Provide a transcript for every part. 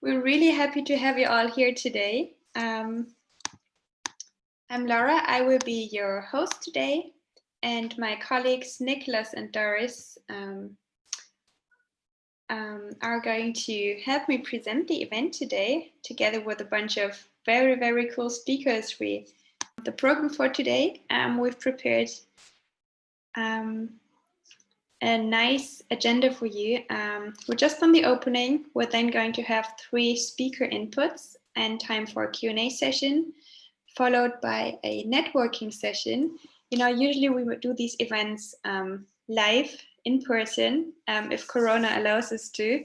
We're really happy to have you all here today. I'm Laura. I will be your host today, and my colleagues Nicholas and Doris are going to help me present the event today, together with a bunch of very, very cool speakers. The program for today, we've prepared a nice agenda for you. We're just on the opening. We're then going to have 3 speaker inputs and time for a Q&A session, followed by a networking session. You know, usually we would do these events live in person, if Corona allows us to.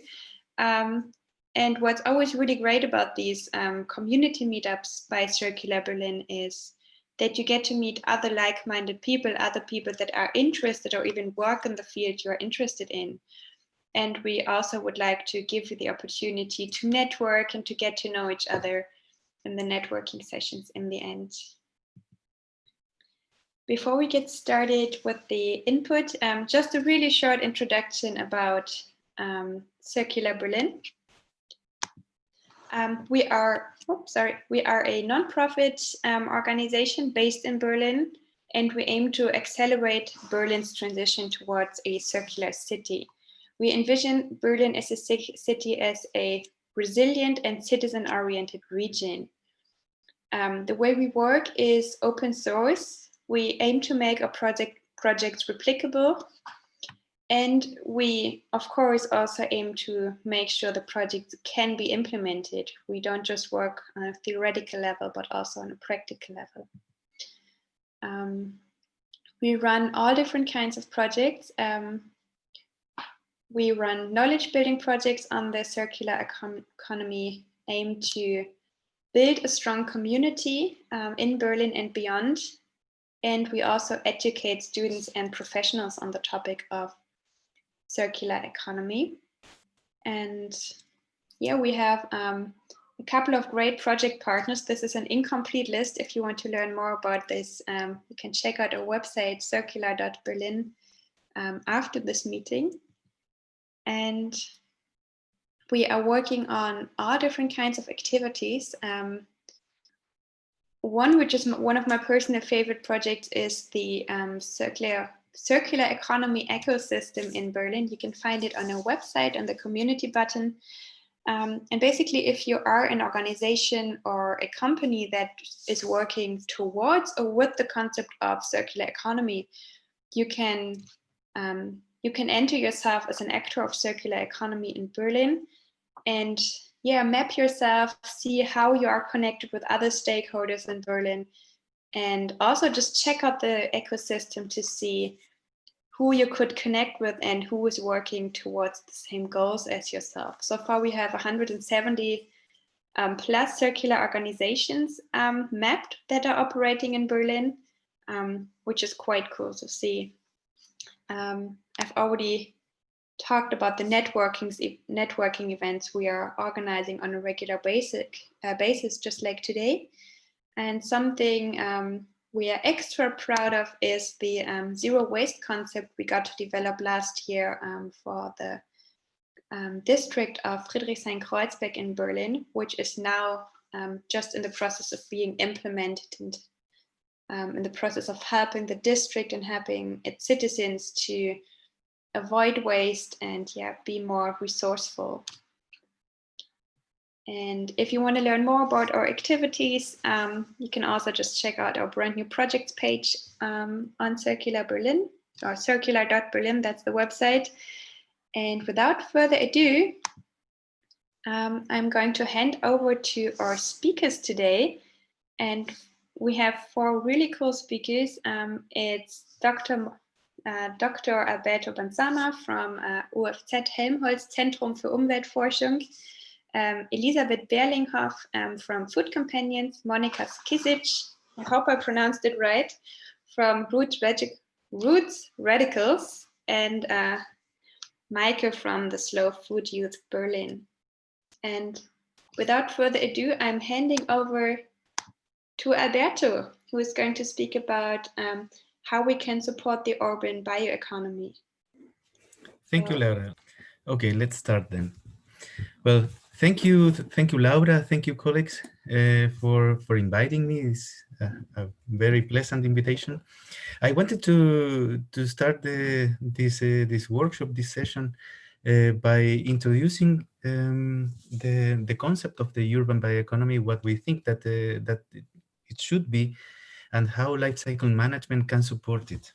And what's always really great about these community meetups by Circular Berlin is that you get to meet other like-minded people, other people that are interested or even work in the field you're interested in. And we also would like to give you the opportunity to network and to get to know each other in the networking sessions in the end. Before we get started with the input, just a really short introduction about Circular Berlin. We are a nonprofit organization based in Berlin, and we aim to accelerate Berlin's transition towards a circular city. We envision Berlin as a city as a resilient and citizen-oriented region. The way we work is open source. We aim to make our projects replicable. And we, of course, also aim to make sure the projects can be implemented. We don't just work on a theoretical level, but also on a practical level. We run all different kinds of projects. We run knowledge building projects on the circular economy, aim to build a strong community in Berlin and beyond. And we also educate students and professionals on the topic of circular economy. And yeah, we have a couple of great project partners. This is an incomplete list. If you want to learn more about this, you can check out our website, circular.berlin, after this meeting. And we are working on all different kinds of activities. One, which is one of my personal favorite projects, is the circular economy ecosystem in Berlin. You can find it on our website on the community button. And basically, if you are an organization or a company that is working towards or with the concept of circular economy, you can enter yourself as an actor of circular economy in Berlin and map yourself, see how you are connected with other stakeholders in Berlin, and also just check out the ecosystem to see who you could connect with and who is working towards the same goals as yourself. So far, we have 170 plus circular organizations mapped that are operating in Berlin, which is quite cool to see. I've already talked about the networking events we are organizing on a regular basis, just like today. And something we are extra proud of is the zero waste concept we got to develop last year for the district of Friedrichshain-Kreuzberg in Berlin, which is now just in the process of being implemented and in the process of helping the district and helping its citizens to avoid waste and be more resourceful. And if you want to learn more about our activities, you can also just check out our brand new projects page on Circular Berlin, or circular.berlin, that's the website. And without further ado, I'm going to hand over to our speakers today. And we have 4 really cool speakers. It's Dr. Alberto Banzama from UFZ Helmholtz Zentrum für Umweltforschung, Elisabeth Berlinghoff from Food Companions, Monika Skisic, I hope I pronounced it right, from Roots Radicals, and Maike from the Slow Food Youth Berlin. And without further ado, I'm handing over to Alberto, who is going to speak about how we can support the urban bioeconomy. Thank you, Laura. Okay, let's start then. Well, thank you, Laura. Thank you, colleagues, for inviting me. It's a very pleasant invitation. I wanted to start this workshop, this session, by introducing the concept of the urban bioeconomy, what we think that it should be, and how life cycle management can support it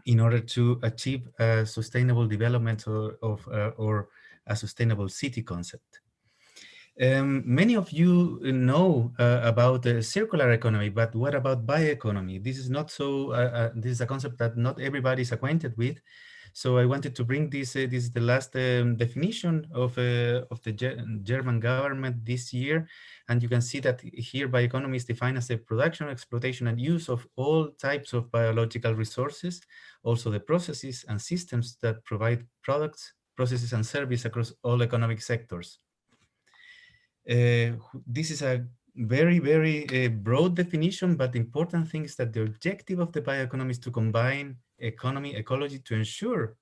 in order to achieve a sustainable development or a sustainable city concept. Many of you know about the circular economy, but what about bioeconomy? This is not so. This is a concept that not everybody is acquainted with. So I wanted to bring this. This is the last definition of the German government this year, and you can see that here bioeconomy is defined as the production, exploitation, and use of all types of biological resources, also the processes and systems that provide products, processes, and service across all economic sectors. This is a very broad definition, but the important thing is that the objective of the bioeconomy is to combine economy, ecology to ensure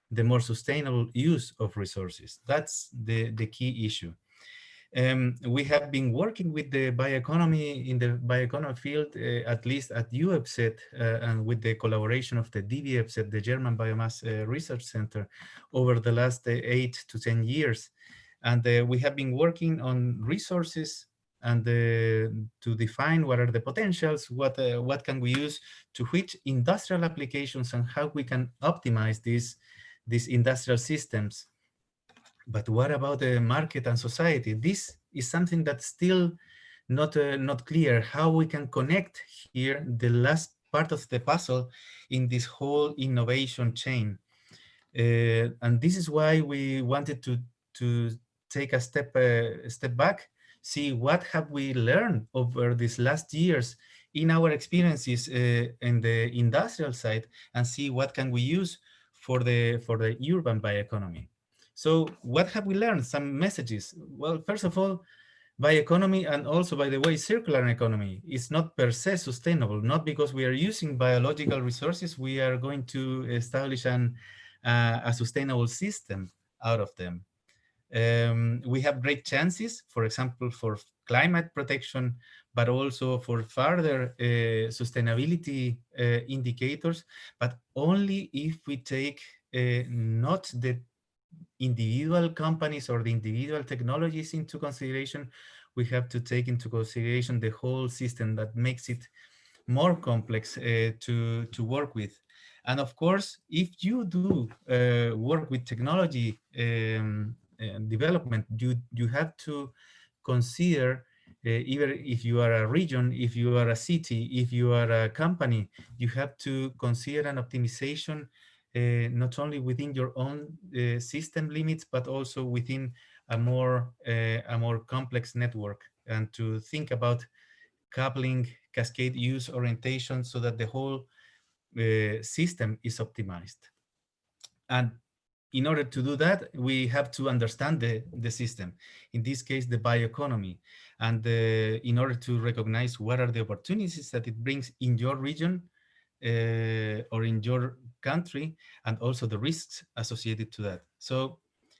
the more sustainable use of resources. That's the key issue. We have been working with the bioeconomy in the bioeconomy field, at least at UEPSET, and with the collaboration of the DBEPSET, the German Biomass Research Center, over the last 8 to 10 years. And we have been working on resources and to define what are the potentials, what can we use to which industrial applications, and how we can optimize these industrial systems. But what about the market and society? This is something that's still not clear, how we can connect here the last part of the puzzle in this whole innovation chain. And this is why we wanted to take a step back, see what have we learned over these last years in our experiences in the industrial side, and see what can we use for the urban bioeconomy. So what have we learned? Some messages. Well, first of all, bioeconomy, and also, by the way, circular economy is not per se sustainable. Not because we are using biological resources, we are going to establish a sustainable system out of them. We have great chances, for example, for climate protection, but also for further sustainability indicators, but only if we take not the individual companies or the individual technologies into consideration. We have to take into consideration the whole system that makes it more complex to work with. And of course, if you do work with technology development, you have to consider, even if you are a region, if you are a city, if you are a company, you have to consider an optimization not only within your own system limits, but also within a more complex network, and to think about coupling, cascade use orientation, so that the whole system is optimized. And in order to do that, we have to understand the system, in this case, the bioeconomy. And in order to recognize what are the opportunities that it brings in your region or in your country, and also the risks associated to that. So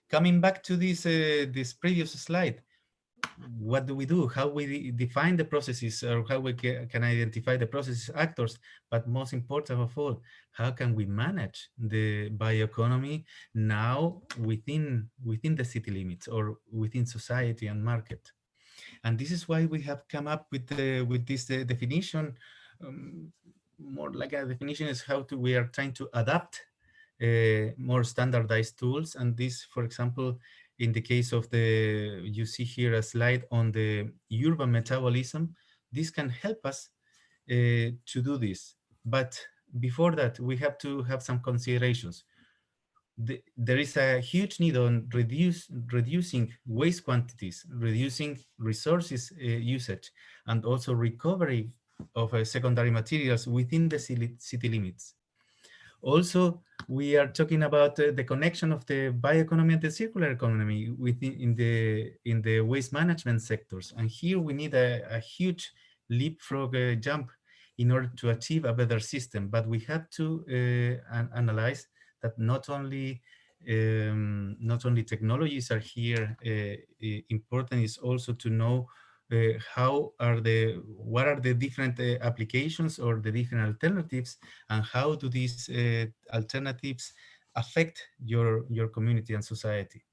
coming back to this previous slide, what do we do? How we define the processes, or how we can identify the processes actors, but most important of all, how can we manage the bioeconomy now within the city limits or within society and market? And this is why we have come up with this definition. um, More like a definition is how we are trying to adapt more standardized tools. And this, for example, in the case of you see here a slide on the urban metabolism, this can help us to do this. But before that, we have to have some considerations. There is a huge need on reducing waste quantities, reducing resources usage, and also recovery of secondary materials within the city limits. Also, we are talking about the connection of the bioeconomy and the circular economy within in the waste management sectors. And here we need a huge leapfrog jump in order to achieve a better system. But we have to analyze that not only not only technologies are here, important is also to know what are the different applications or the different alternatives, and how do these alternatives affect your community and society.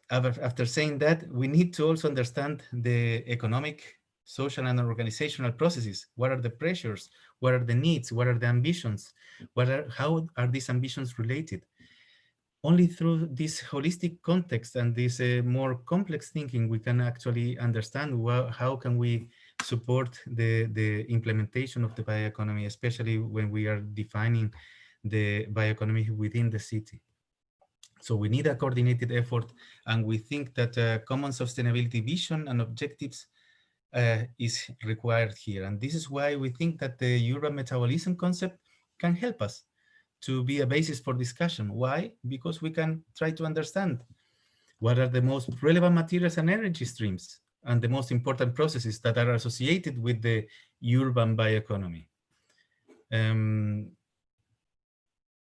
After saying that, we need to also understand the economic, social, and organizational processes. What are the pressures? What are the needs? What are the ambitions? How are these ambitions related? Only through this holistic context and this more complex thinking, we can actually understand how can we support the implementation of the bioeconomy, especially when we are defining the bioeconomy within the city. So we need a coordinated effort, and we think that a common sustainability vision and objectives is required here. And this is why we think that the urban metabolism concept can help us to be a basis for discussion. Why? Because we can try to understand what are the most relevant materials and energy streams and the most important processes that are associated with the urban bioeconomy.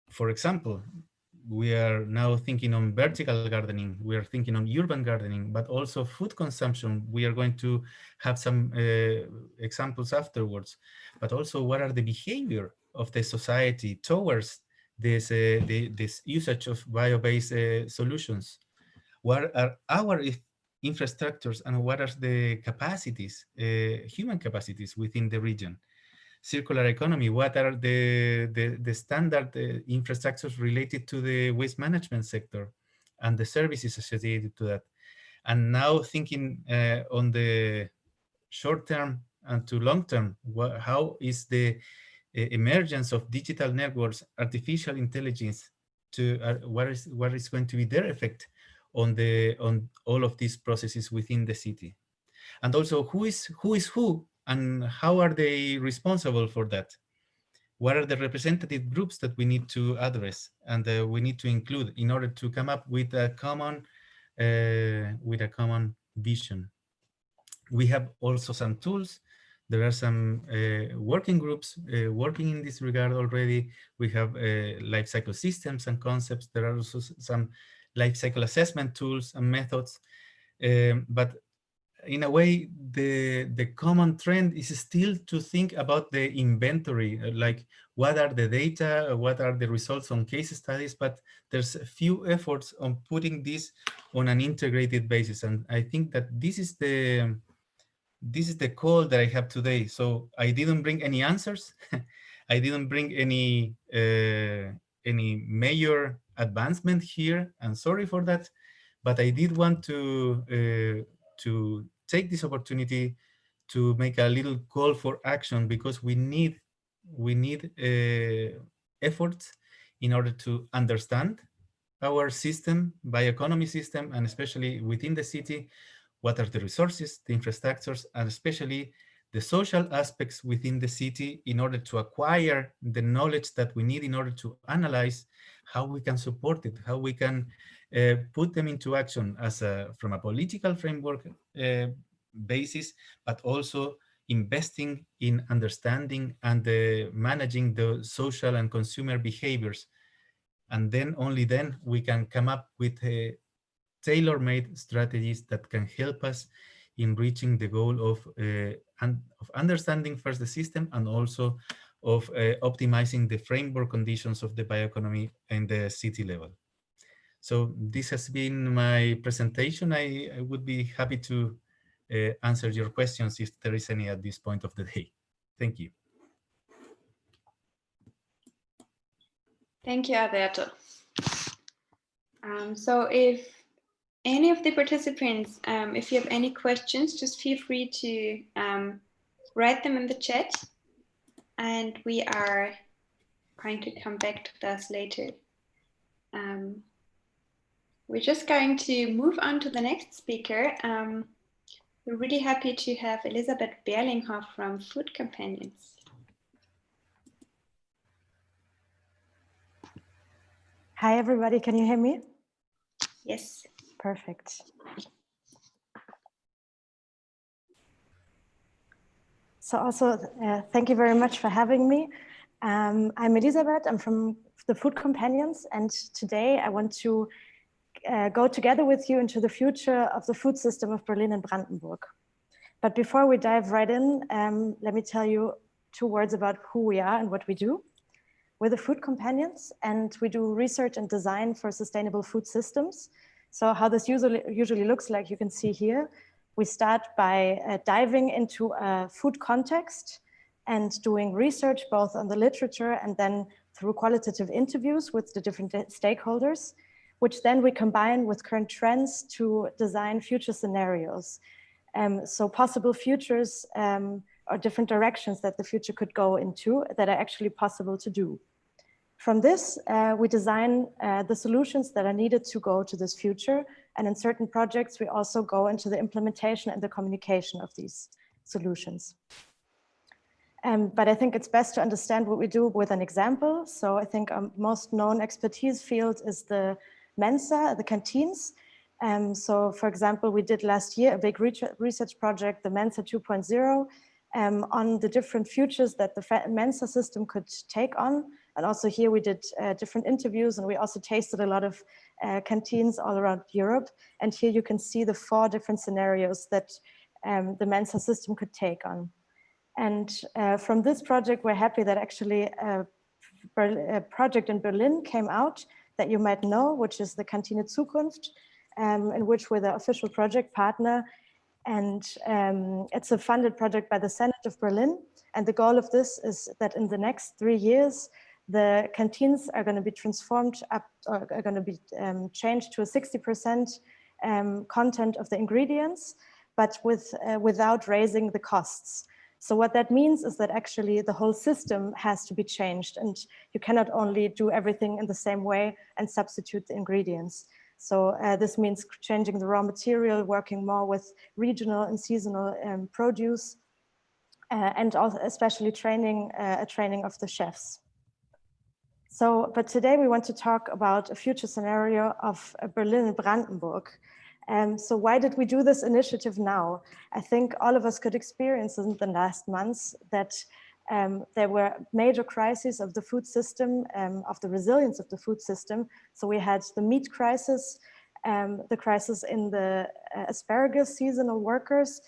For example, we are now thinking on vertical gardening, we are thinking on urban gardening, but also food consumption. We are going to have some examples afterwards, but also what are the behavior of the society towards this, this usage of bio-based solutions? What are our infrastructures, and what are the capacities, human capacities within the region? Circular economy, what are the standard infrastructures related to the waste management sector and the services associated to that? And now thinking on the short term and to long term, how is the emergence of digital networks, artificial intelligence, to what is going to be their effect on all of these processes within the city? And also, who is who, and how are they responsible for that? What are the representative groups that we need to address and we need to include in order to come up with a common vision? We have also some tools. There are some working groups working in this regard already. We have life cycle systems and concepts. There are also some life cycle assessment tools and methods. But in a way, the common trend is still to think about the inventory, like what are the data, what are the results on case studies, but there's a few efforts on putting this on an integrated basis. And I think that this is the call that I have today. So I didn't bring any answers. I didn't bring any major advancement here, and sorry for that. But I did want to take this opportunity to make a little call for action, because we need efforts in order to understand our system, bioeconomy system, and especially within the city, what are the resources, the infrastructures, and especially the social aspects within the city in order to acquire the knowledge that we need in order to analyze how we can support it, how we can put them into action as from a political framework basis, but also investing in understanding and managing the social and consumer behaviors. And then only then we can come up with tailor-made strategies that can help us in reaching the goal of understanding first the system, and also of optimizing the framework conditions of the bioeconomy in the city level. So this has been my presentation. I would be happy to answer your questions if there is any at this point of the day. Thank you. Thank you, Alberto. So if any of the participants, if you have any questions, just feel free to write them in the chat, and we are going to come back to this later. We're just going to move on to the next speaker. We're really happy to have Elisabeth Berlinghoff from Food Companions. Hi, everybody. Can you hear me? Yes. Perfect. So also, thank you very much for having me. I'm Elisabeth. I'm from the Food Companions, and today I want to go together with you into the future of the food system of Berlin and Brandenburg. But before we dive right in, let me tell you 2 words about who we are and what we do. We're the Food Companions, and we do research and design for sustainable food systems. So how this usually looks like, you can see here. We start by diving into a food context and doing research both on the literature and then through qualitative interviews with the different stakeholders, which then we combine with current trends to design future scenarios. So possible futures or different directions that the future could go into that are actually possible to do. From this, we design the solutions that are needed to go to this future. And in certain projects, we also go into the implementation and the communication of these solutions. But I think it's best to understand what we do with an example. So I think our most known expertise field is the Mensa, the canteens. So for example, we did last year a big research project, the Mensa 2.0, on the different futures that the Mensa system could take on. And also here we did different interviews, and we also tasted a lot of canteens all around Europe. And here you can see the 4 different scenarios that the Mensa system could take on. And from this project, we're happy that actually a project in Berlin came out that you might know, which is the Kantine Zukunft, in which we're the official project partner. And it's a funded project by the Senate of Berlin. And the goal of this is that in the next 3 years, the canteens are going to be transformed up, or are going to be changed to a 60% content of the ingredients, but without raising the costs. So what that means is that actually the whole system has to be changed, and you cannot only do everything in the same way and substitute the ingredients. So this means changing the raw material, working more with regional and seasonal produce, and also especially training of the chefs. So, but today we want to talk about a future scenario of Berlin and Brandenburg. So why did we do this initiative now? I think all of us could experience in the last months that there were major crises of the food system, of the resilience of the food system. So we had the meat crisis, the crisis in the asparagus seasonal workers,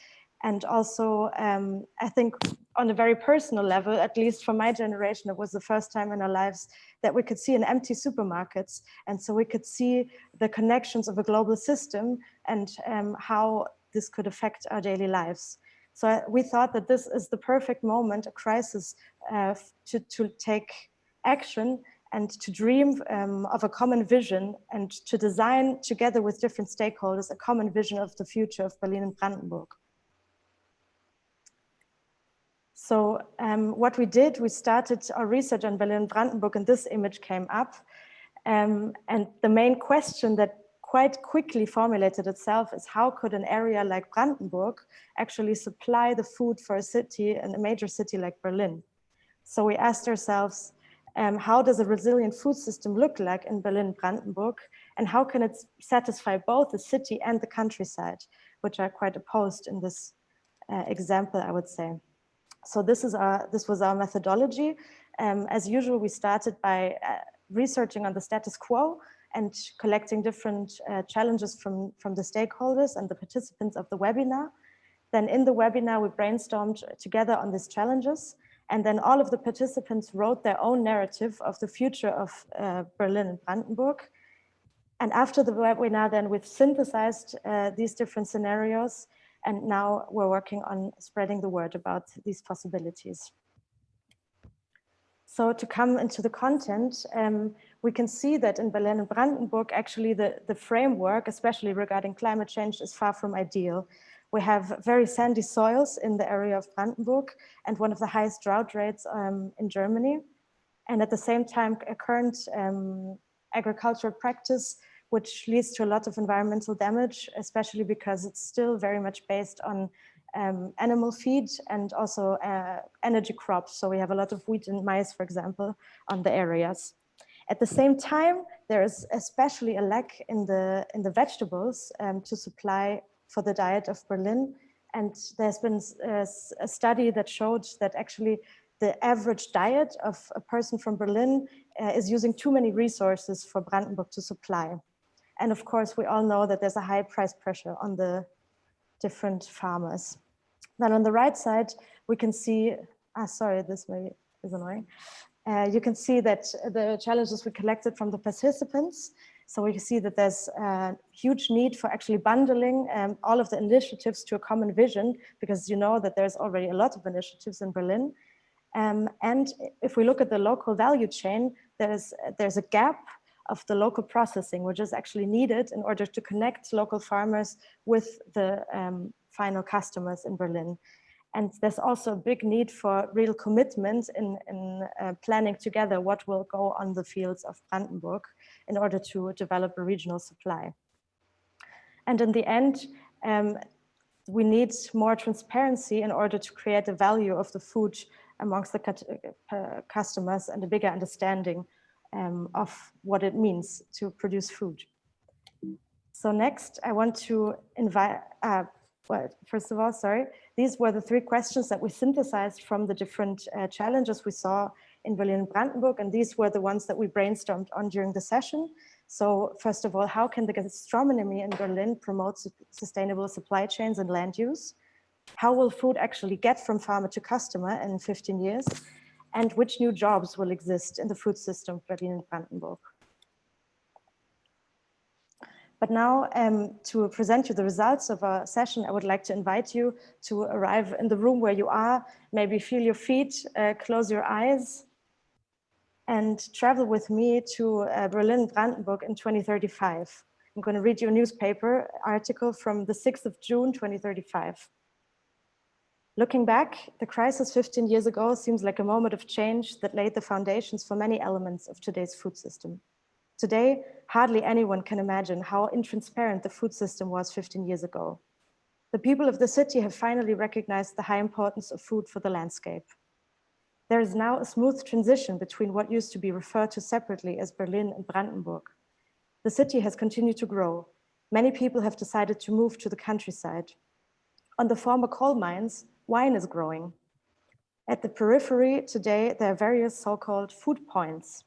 and also I think on a very personal level, at least for my generation, it was the first time in our lives that we could see an empty supermarkets. And so we could see the connections of a global system and how this could affect our daily lives. So we thought that this is the perfect moment, a crisis, to take action and to dream of a common vision and to design together with different stakeholders a common vision of the future of Berlin and Brandenburg. So what we did, we started our research on Berlin and Brandenburg, and this image came up. And the main question that quite quickly formulated itself is how could an area like Brandenburg actually supply the food for a city, and a major city like Berlin? So we asked ourselves, how does a resilient food system look like in Berlin and Brandenburg? And how can it satisfy both the city and the countryside, which are quite opposed in this example, I would say. So this was our methodology. As usual, we started by researching on the status quo and collecting different challenges from the stakeholders and the participants of the webinar. Then in the webinar, we brainstormed together on these challenges. And then all of the participants wrote their own narrative of the future of Berlin and Brandenburg. And after the webinar, then we've synthesized these different scenarios. And now we're working on spreading the word about these possibilities. So to come into the content, we can see that in Berlin and Brandenburg, actually the framework, especially regarding climate change, is far from ideal. We have very sandy soils in the area of Brandenburg and one of the highest drought rates in Germany. And at the same time, a current agricultural practice which leads to a lot of environmental damage, especially because it's still very much based on animal feed and also energy crops. So we have a lot of wheat and maize, for example, on the areas. At the same time, there is especially a lack in the vegetables to supply for the diet of Berlin. And there's been a study that showed that actually the average diet of a person from Berlin is using too many resources for Brandenburg to supply. And of course, we all know that there's a high price pressure on the different farmers. Then on the right side, we can see, sorry, this maybe is annoying. You can see that the challenges we collected from the participants. So we can see that there's a huge need for actually bundling all of the initiatives to a common vision, because you know that there's already a lot of initiatives in Berlin. And if we look at the local value chain, there's a gap of the local processing, which is actually needed in order to connect local farmers with the final customers in Berlin. And there's also a big need for real commitment in planning together what will go on the fields of Brandenburg in order to develop a regional supply. And in the end, we need more transparency in order to create the value of the food amongst the customers and a bigger understanding of what it means to produce food. So next, I want to invite, well, first of all, sorry, these were the 3 questions that we synthesized from the different challenges we saw in Berlin and Brandenburg, and these were the ones that we brainstormed on during the session. So first of all, how can the gastronomy in Berlin promote sustainable supply chains and land use? How will food actually get from farmer to customer in 15 years? And which new jobs will exist in the food system of Berlin and Brandenburg? But now, to present you the results of our session, I would like to invite you to arrive in the room where you are, maybe feel your feet, close your eyes, and travel with me to Berlin, Brandenburg in 2035. I'm going to read you a newspaper article from the 6th of June, 2035. Looking back, the crisis 15 years ago seems like a moment of change that laid the foundations for many elements of today's food system. Today, hardly anyone can imagine how intransparent the food system was 15 years ago. The people of the city have finally recognized the high importance of food for the landscape. There is now a smooth transition between what used to be referred to separately as Berlin and Brandenburg. The city has continued to grow. Many people have decided to move to the countryside. On the former coal mines, wine is growing. At the periphery today, there are various so-called food points.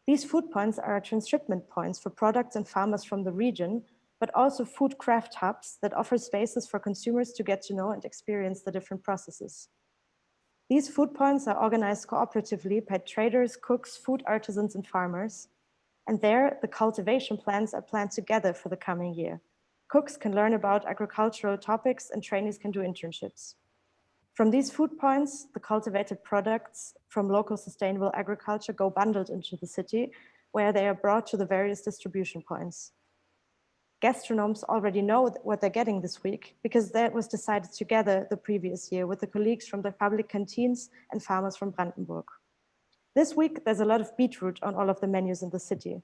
These food points are transshipment points for products and farmers from the region, but also food craft hubs that offer spaces for consumers to get to know and experience the different processes. These food points are organized cooperatively by traders, cooks, food artisans, and farmers. And there, the cultivation plans are planned together for the coming year. Cooks can learn about agricultural topics and trainees can do internships. From these food points, the cultivated products from local sustainable agriculture go bundled into the city, where they are brought to the various distribution points. Gastronomes already know what they're getting this week because that was decided together the previous year with the colleagues from the public canteens and farmers from Brandenburg. This week, there's a lot of beetroot on all of the menus in the city.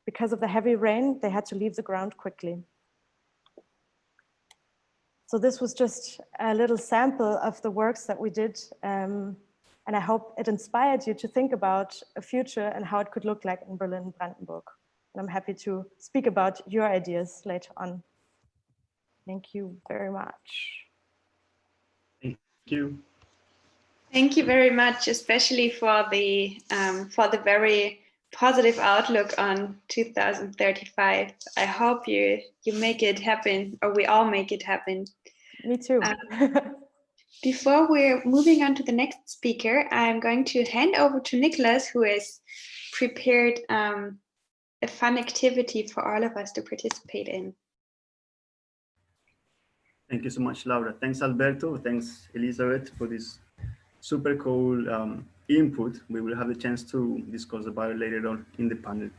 Because of the heavy rain, they had to leave the ground quickly. So this was just a little sample of the works that we did. And I hope it inspired you to think about a future and how it could look like in Berlin and Brandenburg. And I'm happy to speak about your ideas later on. Thank you very much. Thank you. Thank you very much, especially for the very positive outlook on 2035. I hope you make it happen, or we all make it happen. Me too. Before we're moving on to the next speaker, I'm going to hand over to Nicholas, who has prepared a fun activity for all of us to participate in. Thank you so much, Laura. Thanks, Alberto. Thanks, Elizabeth, for this super cool input. We will have the chance to discuss about it later on in the panel.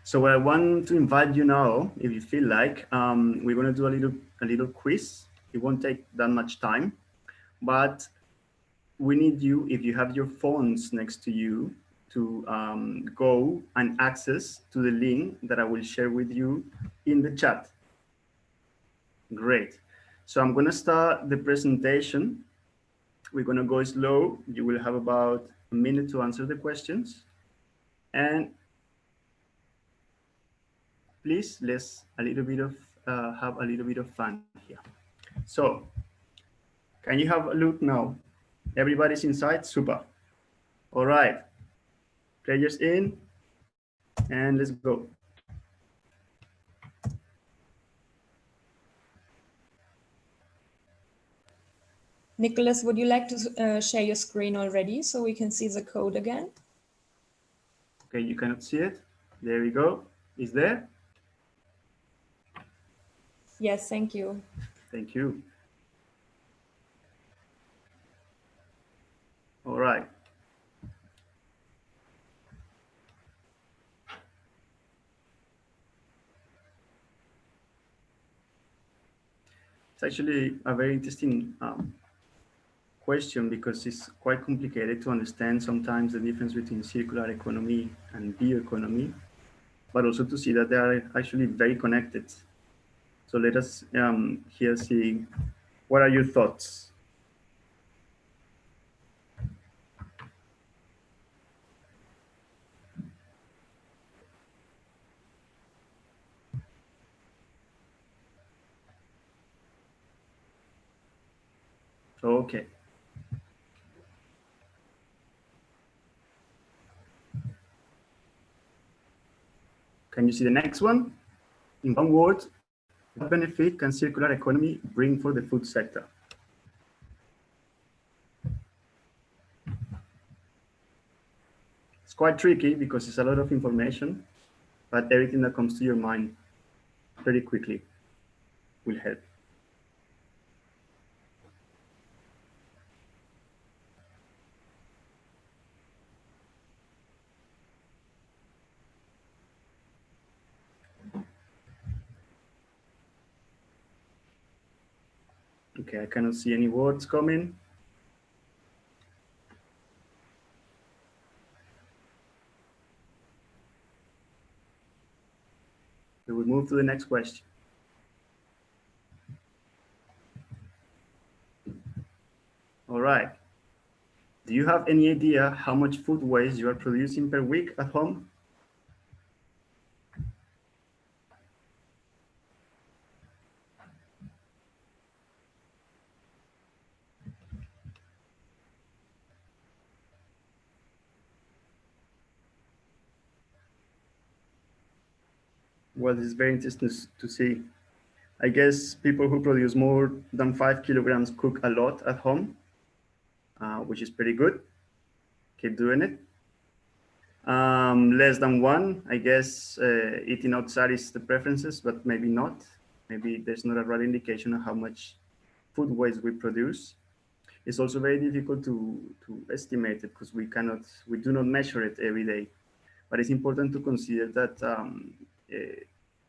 So I want to invite you now, if you feel like, we're going to do a little quiz. It won't take that much time, but we need you, if you have your phones next to you, to go and access to the link that I will share with you in the chat. Great. So I'm going to start the presentation. We're going to go slow. You will have about a minute to answer the questions. And please, let's have a little bit of fun here. So can you have a look now? Everybody's inside? Super. All right. Players in. And let's go. Nicholas, would you like to share your screen already so we can see the code again? Okay, you cannot see it. There we go. Is there? Yes, thank you. Thank you. All right. It's actually a very interesting question because it's quite complicated to understand sometimes the difference between circular economy and bioeconomy, but also to see that they are actually very connected. So let us here see, what are your thoughts? Okay. Can you see the next one? In one word, what benefit can circular economy bring for the food sector? It's quite tricky because it's a lot of information, but everything that comes to your mind very quickly will help. Okay, I cannot see any words coming. We will move to the next question. All right. Do you have any idea how much food waste you are producing per week at home? Well, this is very interesting to see. I guess people who produce more than 5 kilograms cook a lot at home, which is pretty good. Keep doing it. Less than one, I guess eating outside is the preferences, but maybe not. Maybe there's not a right indication of how much food waste we produce. It's also very difficult to estimate it because we do not measure it every day. But it's important to consider that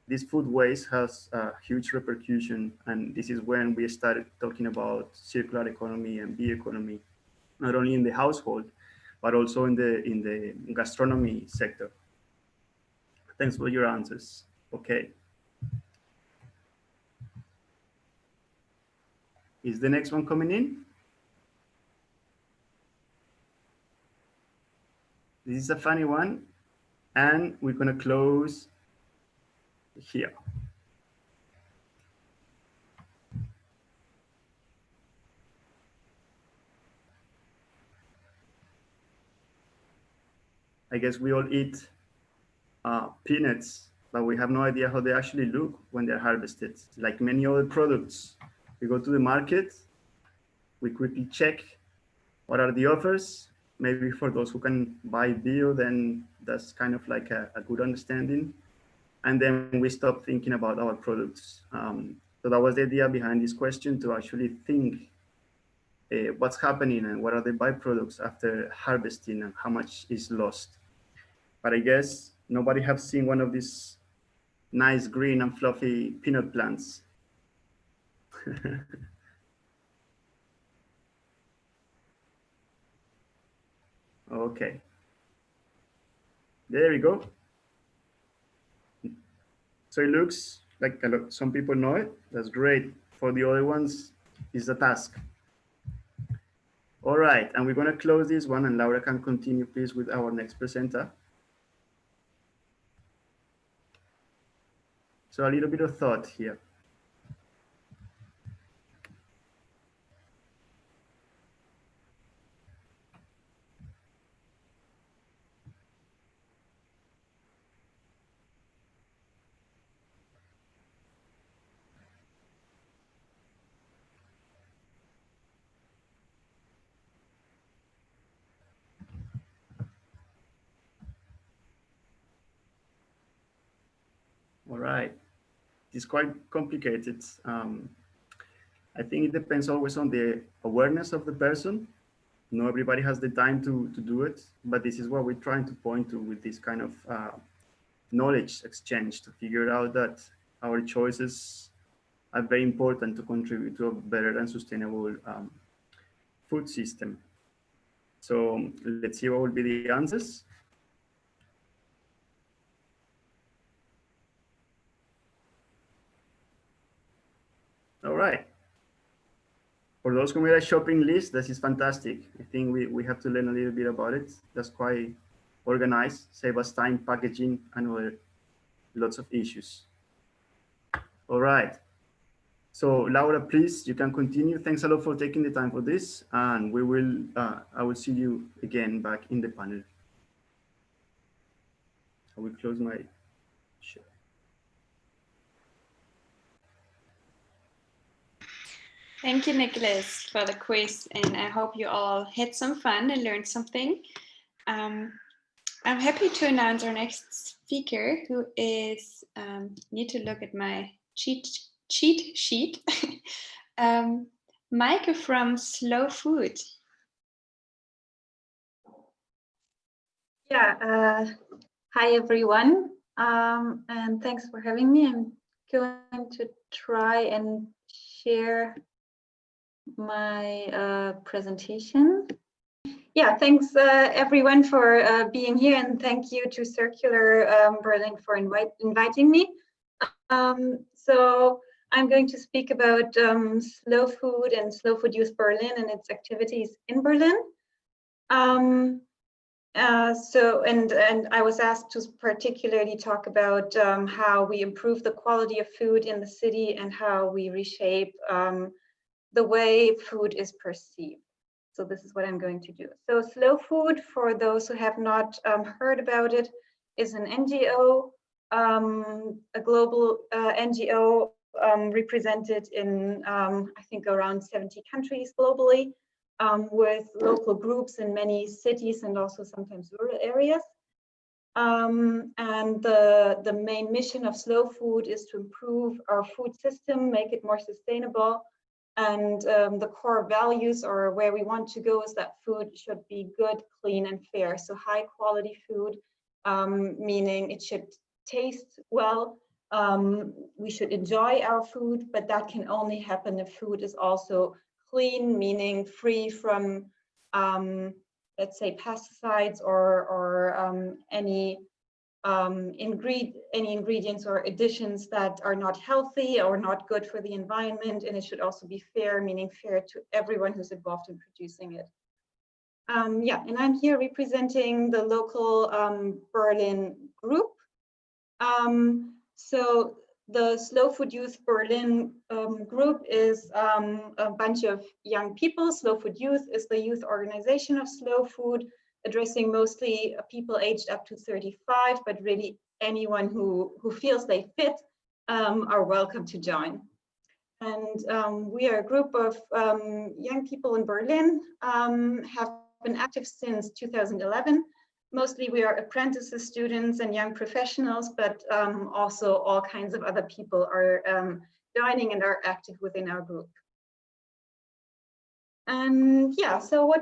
this food waste has a huge repercussion, and this is when we started talking about circular economy and bioeconomy, not only in the household, but also in the gastronomy sector. Thanks for your answers. Okay. Is the next one coming in? This is a funny one, and we're gonna close here. I guess we all eat peanuts, but we have no idea how they actually look when they're harvested. Like many other products, we go to the market, we quickly check what are the offers. Maybe for those who can buy bio, then that's kind of like a good understanding. And then we stop thinking about our products. So that was the idea behind this question, to actually think what's happening and what are the byproducts after harvesting and how much is lost. But I guess nobody have seen one of these nice green and fluffy peanut plants. Okay. There we go. So it looks like some people know it. That's great. For the other ones, it's a task. All right, and we're going to close this one, and Laura can continue, please, with our next presenter. So a little bit of thought here. it's quite complicated. I think it depends always on the awareness of the person. Not everybody has the time to do it, but this is what we're trying to point to with this kind of knowledge exchange, to figure out that our choices are very important to contribute to a better and sustainable food system. So let's see what will be the answers. All right. For those who made a shopping list, this is fantastic. I think we have to learn a little bit about it. That's quite organized, save us time, packaging, and other lots of issues. All right. So Laura, please, you can continue. Thanks a lot for taking the time for this. And we will, I will see you again back in the panel. I will close my share. Thank you, Nicholas, for the quiz, and I hope you all had some fun and learned something. I'm happy to announce our next speaker, who is, need to look at my cheat sheet, Maike from Slow Food. Yeah, hi everyone, and thanks for having me. I'm going to try and share my presentation. Yeah, thanks everyone for being here, and thank you to Circular Berlin for inviting me. So I'm going to speak about slow food and Slow Food Youth Berlin and its activities in Berlin. And I was asked to particularly talk about how we improve the quality of food in the city and how we reshape the way food is perceived. So this is what I'm going to do. So Slow Food, for those who have not heard about it, is an NGO, a global NGO represented in, I think, around 70 countries globally, with local groups in many cities and also sometimes rural areas. And the main mission of Slow Food is to improve our food system, make it more sustainable. And the core values, or where we want to go, is that food should be good, clean, and fair. So high quality food, meaning it should taste well. We should enjoy our food, but that can only happen if food is also clean, meaning free from, let's say, pesticides or any ingredients or additions that are not healthy or not good for the environment. And it should also be fair, meaning fair to everyone who's involved in producing it. Yeah, and I'm here representing the local Berlin group. So the Slow Food Youth Berlin group is a bunch of young people. Slow Food Youth is the youth organization of Slow Food, addressing mostly people aged up to 35, but really anyone who feels they fit are welcome to join. And we are a group of young people in Berlin, have been active since 2011. Mostly we are apprentices, students, and young professionals, but also all kinds of other people are joining and are active within our group. And yeah, so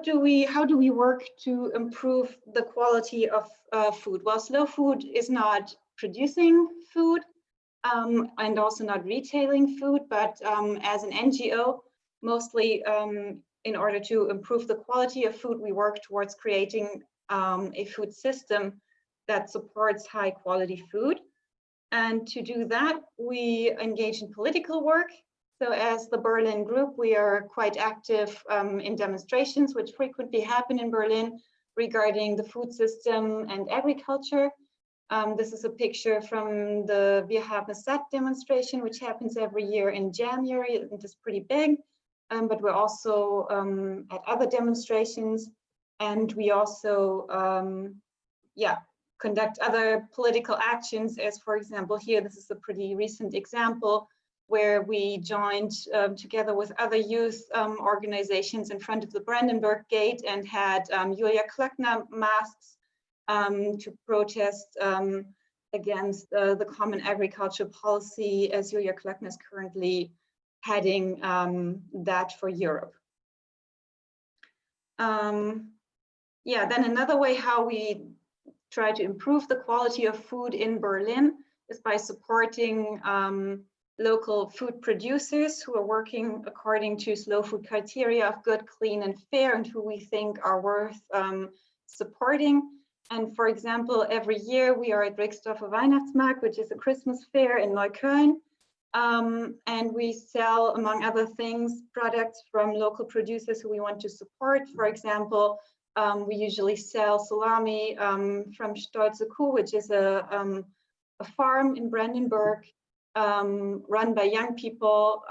how do we work to improve the quality of food? Well, Slow Food is not producing food and also not retailing food, but as an NGO, mostly in order to improve the quality of food, we work towards creating a food system that supports high quality food. And to do that, we engage in political work. So as the Berlin group, we are quite active in demonstrations, which frequently happen in Berlin regarding the food system and agriculture. This is a picture from the Wir haben satt demonstration, which happens every year in January. It is pretty big, but we're also at other demonstrations. And we also, conduct other political actions, as for example, here, this is a pretty recent example where we joined together with other youth organizations in front of the Brandenburg Gate and had Julia Klöckner masks to protest against the Common Agricultural Policy, as Julia Klöckner is currently heading that for Europe. Yeah, then another way how we try to improve the quality of food in Berlin is by supporting local food producers who are working according to slow food criteria of good, clean, and fair, and who we think are worth supporting. And for example, every year we are at Rixdorfer Weihnachtsmarkt, which is a Christmas fair in Neukölln. And we sell, among other things, products from local producers who we want to support. For example, we usually sell salami from Stolze Kuh, which is a farm in Brandenburg run by young people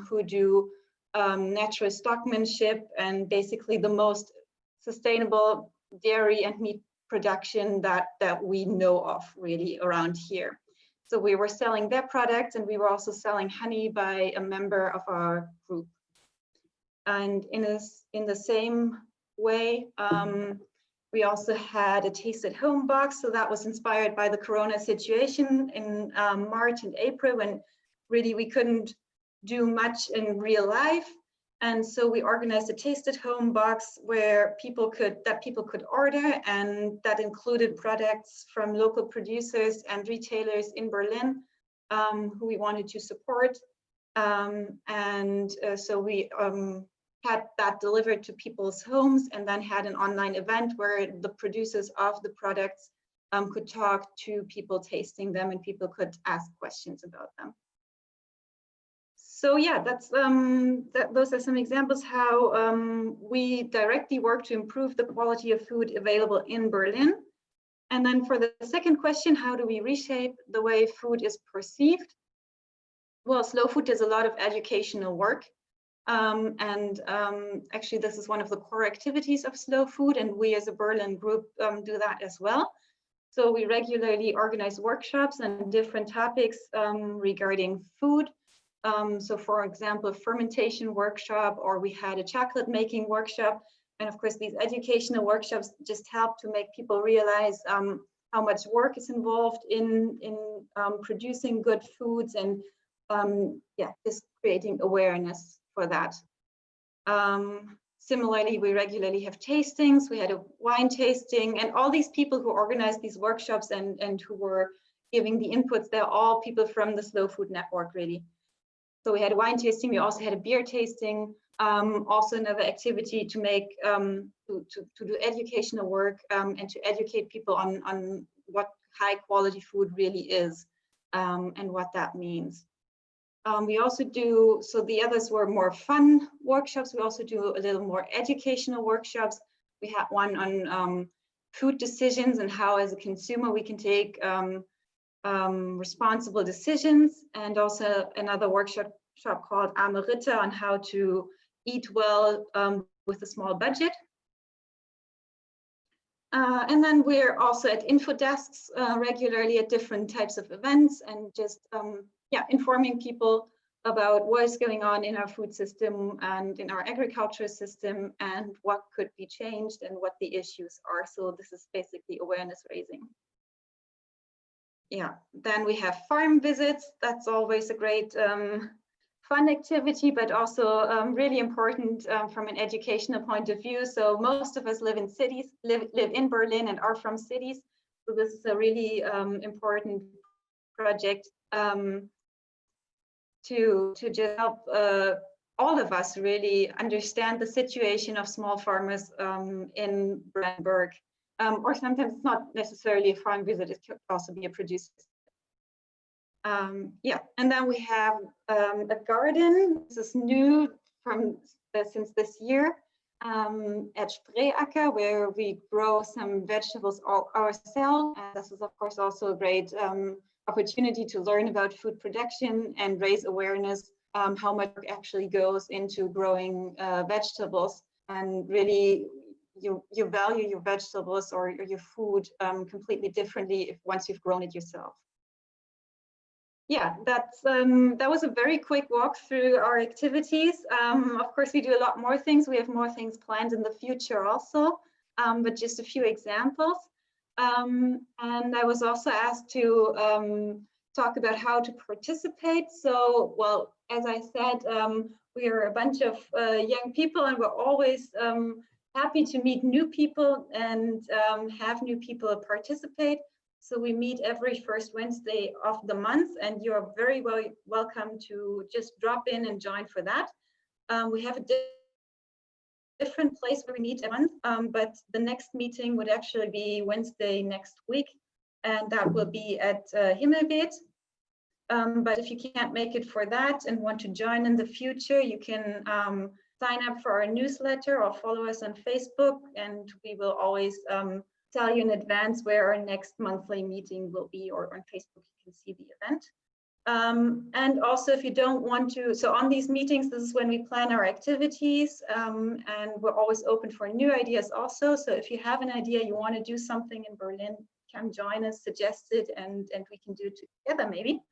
who do natural stockmanship and basically the most sustainable dairy and meat production that we know of really around here. So we were selling their products, and we were also selling honey by a member of our group. And in the same way, we also had a taste at home box. So that was inspired by the Corona situation in March and April, when really we couldn't do much in real life. And so we organized a taste at home box where people could order, and that included products from local producers and retailers in Berlin who we wanted to support. So we had that delivered to people's homes, and then had an online event where the producers of the products could talk to people tasting them, and people could ask questions about them. So yeah, those are some examples how we directly work to improve the quality of food available in Berlin. And then for the second question, how do we reshape the way food is perceived? Well, slow food does a lot of educational work. Actually, this is one of the core activities of slow food, and we as a Berlin group do that as well. So we regularly organize workshops on different topics regarding food. So for example, a fermentation workshop, or we had a chocolate making workshop. And of course, these educational workshops just help to make people realize how much work is involved in producing good foods, and yeah, just creating awareness for that. Similarly, we regularly have tastings. We had a wine tasting, and all these people who organized these workshops and who were giving the inputs, they're all people from the Slow Food Network, really. So we had a wine tasting, we also had a beer tasting, also another activity to make, to do educational work and to educate people on what high quality food really is and what that means. We also do, so the others were more fun workshops. We also do a little more educational workshops. We had one on food decisions and how as a consumer we can take responsible decisions, and also another workshop called Arme Ritter on how to eat well with a small budget. And then we're also at info desks regularly at different types of events, and just yeah, informing people about what is going on in our food system and in our agriculture system, and what could be changed and what the issues are. So this is basically awareness raising. Yeah, then we have farm visits. That's always a great fun activity, but also really important from an educational point of view. So most of us live in cities, live in Berlin and are from cities. So this is a really important project to just help all of us really understand the situation of small farmers in Brandenburg. Or sometimes it's not necessarily a farm visit, it could also be a producer. Yeah, and then we have a garden. This is new from since this year at Spreeacker, where we grow some vegetables all ourselves. And this is of course also a great opportunity to learn about food production and raise awareness how much actually goes into growing vegetables, and really you value your vegetables or your food completely differently once you've grown it yourself. Yeah, that was a very quick walk through our activities. Of course, we do a lot more things. We have more things planned in the future also, but just a few examples. And I was also asked to talk about how to participate. So, well, as I said, we are a bunch of young people, and we're always happy to meet new people and have new people participate. So we meet every first Wednesday of the month, and you're very welcome to just drop in and join for that. We have a different place where we meet a month, but the next meeting would actually be Wednesday next week, and that will be at Himmelbeet. But if you can't make it for that and want to join in the future, you can sign up for our newsletter or follow us on Facebook, and we will always tell you in advance where our next monthly meeting will be, or on Facebook you can see the event. And also, if you don't want to, so on these meetings, this is when we plan our activities, and we're always open for new ideas also. So if you have an idea, you want to do something in Berlin, come join us, suggest it, and we can do it together maybe.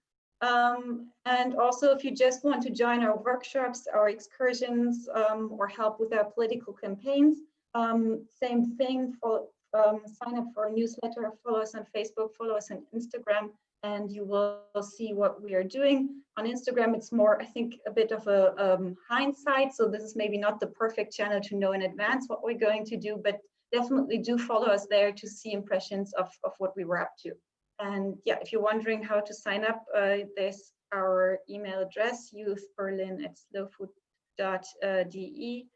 And also, if you just want to join our workshops, our excursions, or help with our political campaigns, same thing, sign up for our newsletter, follow us on Facebook, follow us on Instagram, and you will see what we are doing. On Instagram, it's more, I think, a bit of a hindsight. So this is maybe not the perfect channel to know in advance what we're going to do, but definitely do follow us there to see impressions of what we were up to. And yeah, if you're wondering how to sign up, there's our email address, youthberlin@slowfood.de. You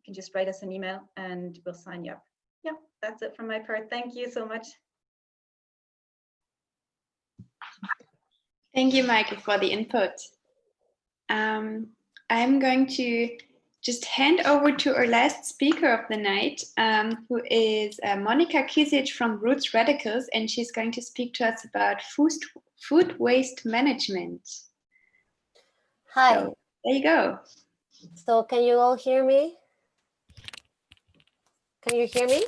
can just write us an email and we'll sign you up. Yeah, that's it from my part. Thank you so much. Thank you, Michael, for the input. I'm going to just hand over to our last speaker of the night, who is Monika Kisic from Roots Radicals, and she's going to speak to us about food waste management. Hi. So, there you go. So can you all hear me? Can you hear me?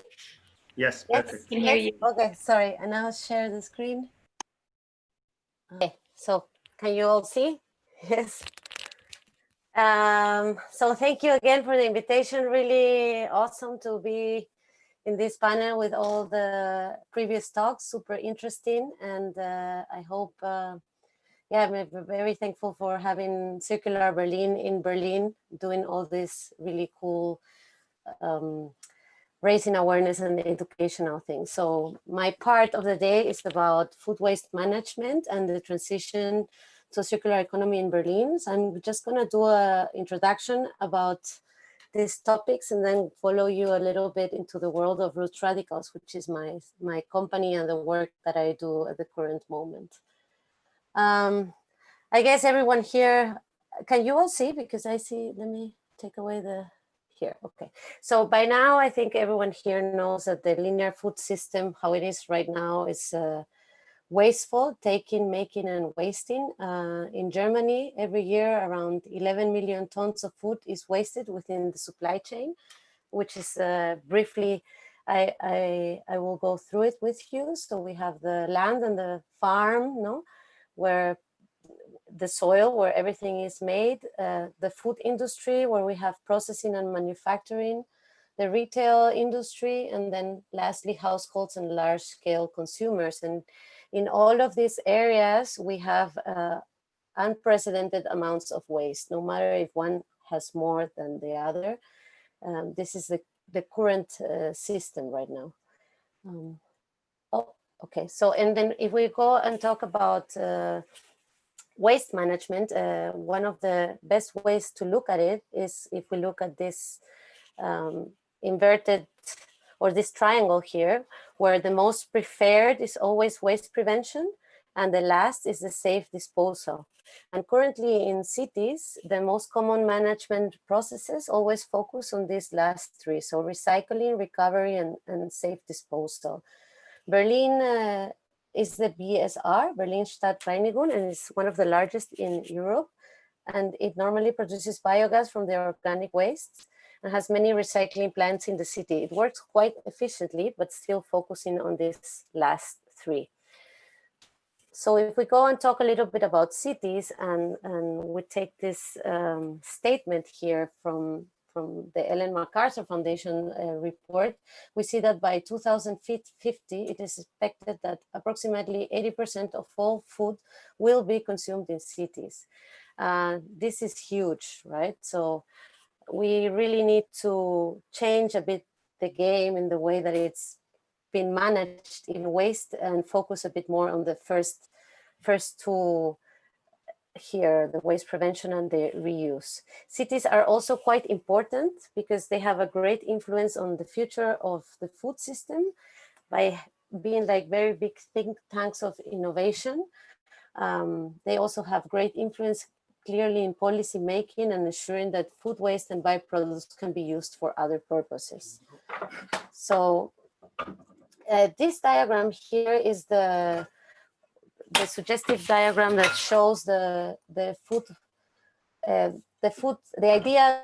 Yes, perfect. Can hear you. Okay, sorry. And I'll share the screen. Okay, so can you all see? Yes. So thank you again for the invitation. Really awesome to be in this panel with all the previous talks. Super interesting, and I hope, yeah, I'm very thankful for having Circular Berlin in Berlin, doing all this really cool raising awareness and educational things. So my part of the day is about food waste management and the transition to circular economy in Berlin. So I'm just gonna do an introduction about these topics and then follow you a little bit into the world of Roots Radicals, which is my company and the work that I do at the current moment. I guess everyone here, can you all see? Because I see, let me take away the, here, okay. So by now, I think everyone here knows that the linear food system, how it is right now, is wasteful, taking, making, and wasting. In Germany, every year, around 11 million tons of food is wasted within the supply chain, which is briefly, I will go through it with you. So we have the land and the farm, no, where the soil where everything is made, the food industry where we have processing and manufacturing, the retail industry, and then lastly households and large scale consumers. And in all of these areas, we have unprecedented amounts of waste, no matter if one has more than the other. This is the current system right now. Oh, okay, so and then if we go and talk about waste management, one of the best ways to look at it is if we look at this inverted or this triangle here, where the most preferred is always waste prevention and the last is the safe disposal. And currently in cities, the most common management processes always focus on these last three. So recycling, recovery, and safe disposal. Berlin is the BSR, Berlin Stadtreinigung, and it's one of the largest in Europe. And it normally produces biogas from the organic waste and has many recycling plants in the city. It works quite efficiently, but still focusing on these last three. So if we go and talk a little bit about cities and we take this statement here from the Ellen MacArthur Foundation report, we see that by 2050, it is expected that approximately 80% of all food will be consumed in cities. This is huge, right? So we really need to change a bit the game in the way that it's been managed in waste and focus a bit more on the first two here, the waste prevention and the reuse. Cities are also quite important because they have a great influence on the future of the food system by being like very big think tanks of innovation. They also have great influence clearly in policy making and ensuring that food waste and byproducts can be used for other purposes. So this diagram here is the suggestive diagram that shows the idea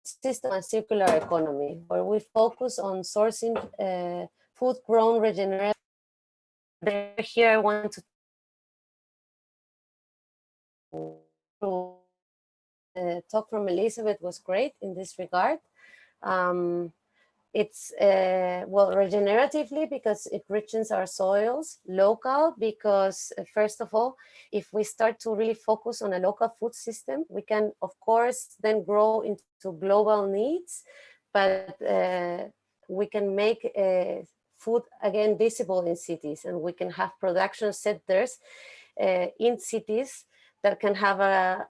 system and circular economy, where we focus on sourcing food grown regenerative. Here I want to talk from Elizabeth was great in this regard. It's well, regeneratively because it richens our soils, local because first of all, if we start to really focus on a local food system, we can of course then grow into global needs, but we can make food again visible in cities, and we can have production centers in cities that can have a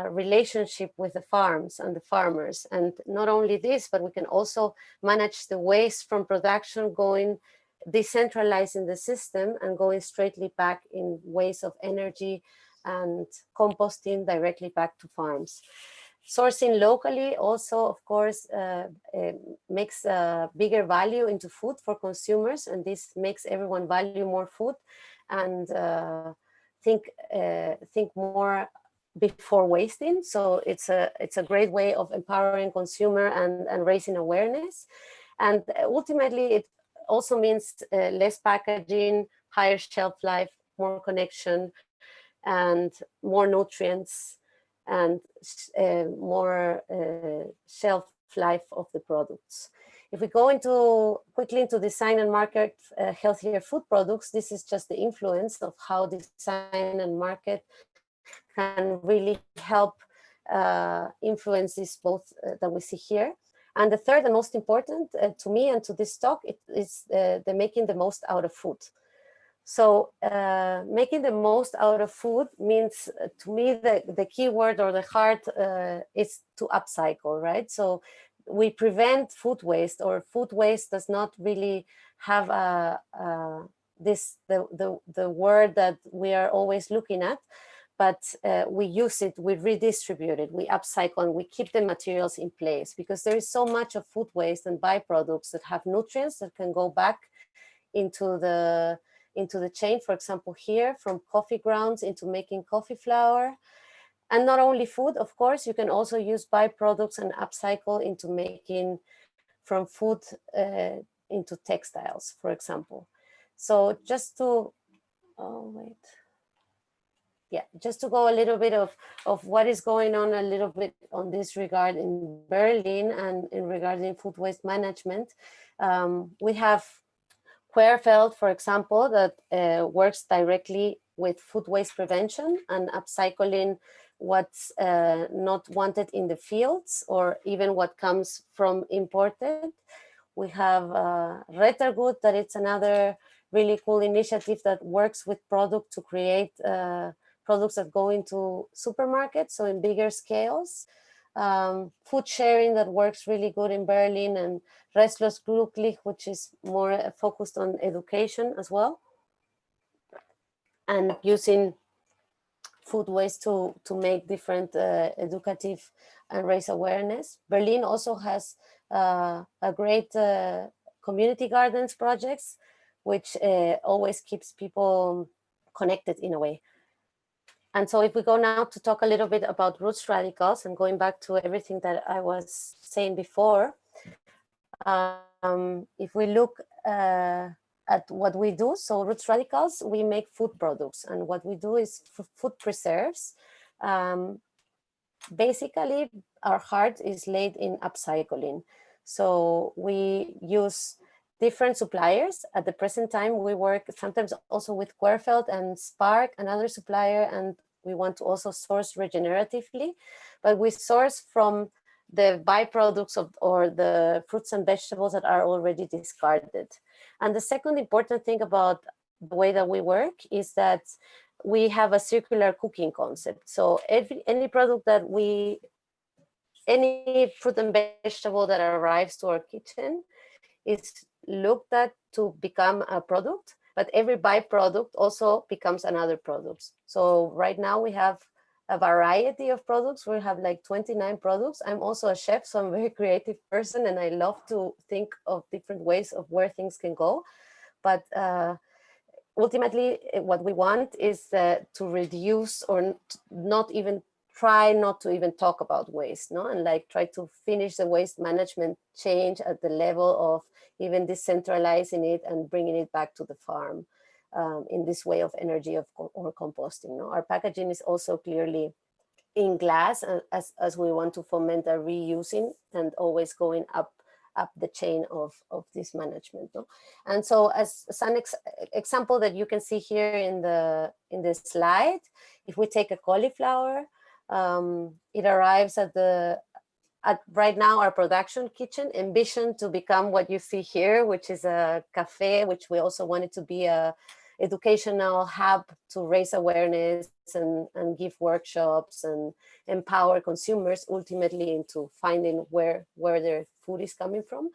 relationship with the farms and the farmers. And not only this, but we can also manage the waste from production going decentralizing the system and going straightly back in ways of energy and composting directly back to farms. Sourcing locally also, of course, makes a bigger value into food for consumers, and this makes everyone value more food and think more before wasting. So it's a great way of empowering consumer and raising awareness. And ultimately, it also means less packaging, higher shelf life, more connection, and more nutrients, and more shelf life of the products. If we go quickly into design and market healthier food products, this is just the influence of how design and market can really help influence this both that we see here. And the third and most important to me and to this talk, it is the making the most out of food. So making the most out of food means to me the key word or the heart is to upcycle, right? So we prevent food waste, or food waste does not really have the word that we are always looking at, but we use it, we redistribute it, we upcycle, and we keep the materials in place, because there is so much of food waste and byproducts that have nutrients that can go back into the chain. For example, here from coffee grounds into making coffee flour. And not only food, of course, you can also use byproducts and upcycle into making from food into textiles, for example. So just to, just to go a little bit of what is going on a little bit on this regard in Berlin and in regarding food waste management. We have Querfeld, for example, that works directly with food waste prevention and upcycling what's not wanted in the fields, or even what comes from imported. We have Rettergut, that it's another really cool initiative that works with product to create products that go into supermarkets, so in bigger scales. Food sharing that works really good in Berlin, and Restless Glücklich, which is more focused on education as well, and using food waste to make different educative and raise awareness. Berlin also has a great community gardens projects, which always keeps people connected in a way. And so if we go now to talk a little bit about roots radicals, and going back to everything that I was saying before, if we look at what we do, so roots radicals, we make food products, and what we do is food preserves. basically our heart is laid in upcycling. So we use different suppliers. At the present time, we work sometimes also with Querfeld and Spark, another supplier, and we want to also source regeneratively, but we source from the byproducts of, or the fruits and vegetables that are already discarded. And the second important thing about the way that we work is that we have a circular cooking concept. So any product that any fruit and vegetable that arrives to our kitchen is looked at to become a product, but every byproduct also becomes another product. So right now we have a variety of products. We have like 29 products. I'm also a chef, so I'm a very creative person, and I love to think of different ways of where things can go. But ultimately, what we want is to reduce or not even try not to even talk about waste, no? And like try to finish the waste management change at the level of even decentralizing it and bringing it back to the farm in this way of energy or composting. No? Our packaging is also clearly in glass as we want to foment a reusing and always going up the chain of this management. No? And so as an example that you can see here in this slide, if we take a cauliflower, it arrives at right now our production kitchen, envisioned to become what you see here, which is a cafe, which we also wanted to be a educational hub to raise awareness and give workshops and empower consumers ultimately into finding where their food is coming from.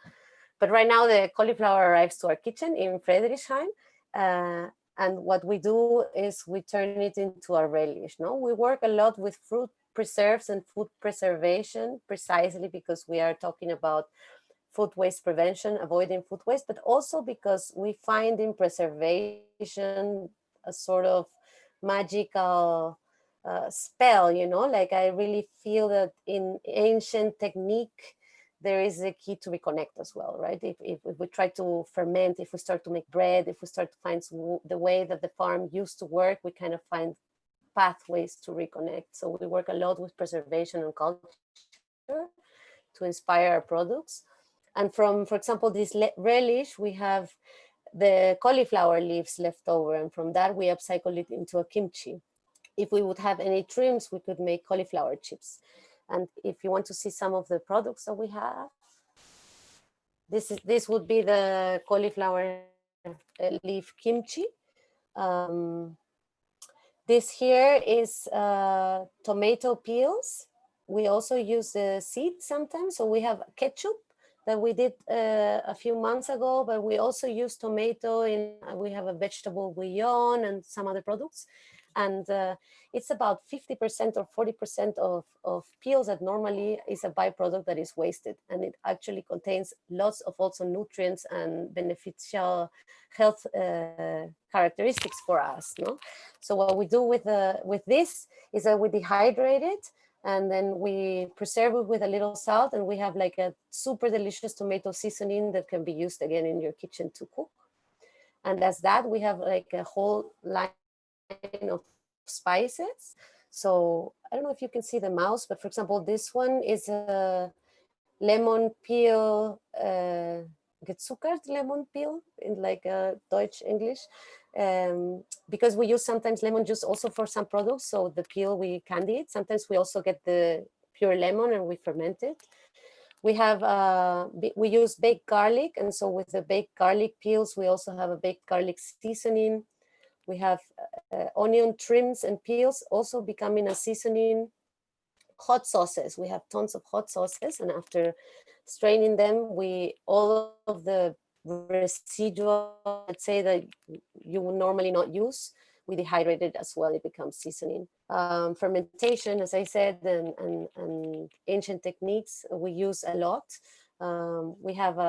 But right now the cauliflower arrives to our kitchen in Friedrichshain. And what we do is we turn it into a relish. No, we work a lot with fruit preserves and food preservation, precisely because we are talking about food waste prevention, avoiding food waste, but also because we find in preservation a sort of magical spell, you know, like I really feel that in ancient technique, there is a key to reconnect as well, right? If we try to ferment, if we start to make bread, if we start to find the way that the farm used to work, we kind of find pathways to reconnect. So we work a lot with preservation and culture to inspire our products. And from, for example, this relish, we have the cauliflower leaves left over, and from that we upcycle it into a kimchi. If we would have any trims, we could make cauliflower chips. And if you want to see some of the products that we have, this would be the cauliflower leaf kimchi. This here is tomato peels. We also use the seeds sometimes. So we have ketchup that we did a few months ago, but we also use tomato in, we have a vegetable bouillon and some other products. And it's about 50% or 40% of peels that normally is a byproduct that is wasted. And it actually contains lots of also nutrients and beneficial health characteristics for us. No? So what we do with this is that we dehydrate it, and then we preserve it with a little salt, and we have like a super delicious tomato seasoning that can be used again in your kitchen to cook. And as that, we have like a whole line of spices. So I don't know if you can see the mouse, but for example, this one is a lemon peel, gezuckert lemon peel in like Deutsch English, because we use sometimes lemon juice also for some products. So the peel, we candy it. Sometimes we also get the pure lemon and we ferment it. We have, we use baked garlic. And so with the baked garlic peels, we also have a baked garlic seasoning. We have onion trims and peels also becoming a seasoning. Hot sauces, we have tons of hot sauces, and after straining them, all of the residual, let's say, that you would normally not use, we dehydrate it as well, it becomes seasoning. Fermentation, as I said, and ancient techniques we use a lot. We have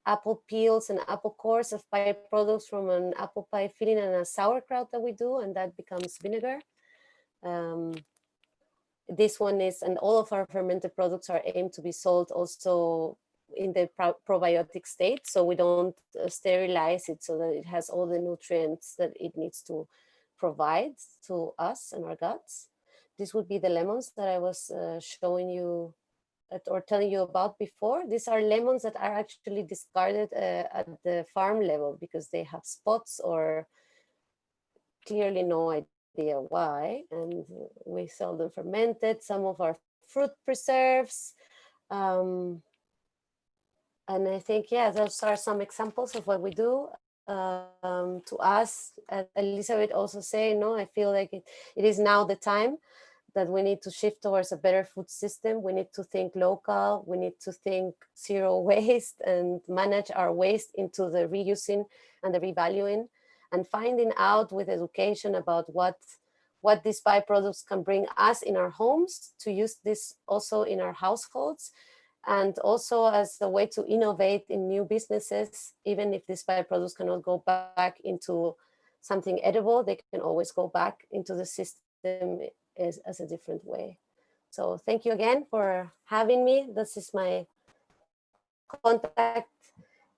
apple peels and apple cores of byproducts from an apple pie filling and a sauerkraut that we do, and that becomes vinegar. This one is, and all of our fermented products are aimed to be sold also in the probiotic state, so we don't sterilize it, so that it has all the nutrients that it needs to provide to us and our guts. this would be the lemons that I was showing you or telling you about before. These are lemons that are actually discarded at the farm level because they have spots or clearly no idea why. And we sell them fermented, some of our fruit preserves. And I think, yeah, those are some examples of what we do. To us, Elizabeth also say, no, I feel like it is now the time that we need to shift towards a better food system. We need to think local. We need to think zero waste and manage our waste into the reusing and the revaluing, and finding out with education about what these byproducts can bring us in our homes, to use this also in our households, and also as a way to innovate in new businesses. Even if these byproducts cannot go back into something edible, they can always go back into the system as a different way. So thank you again for having me. This is my contact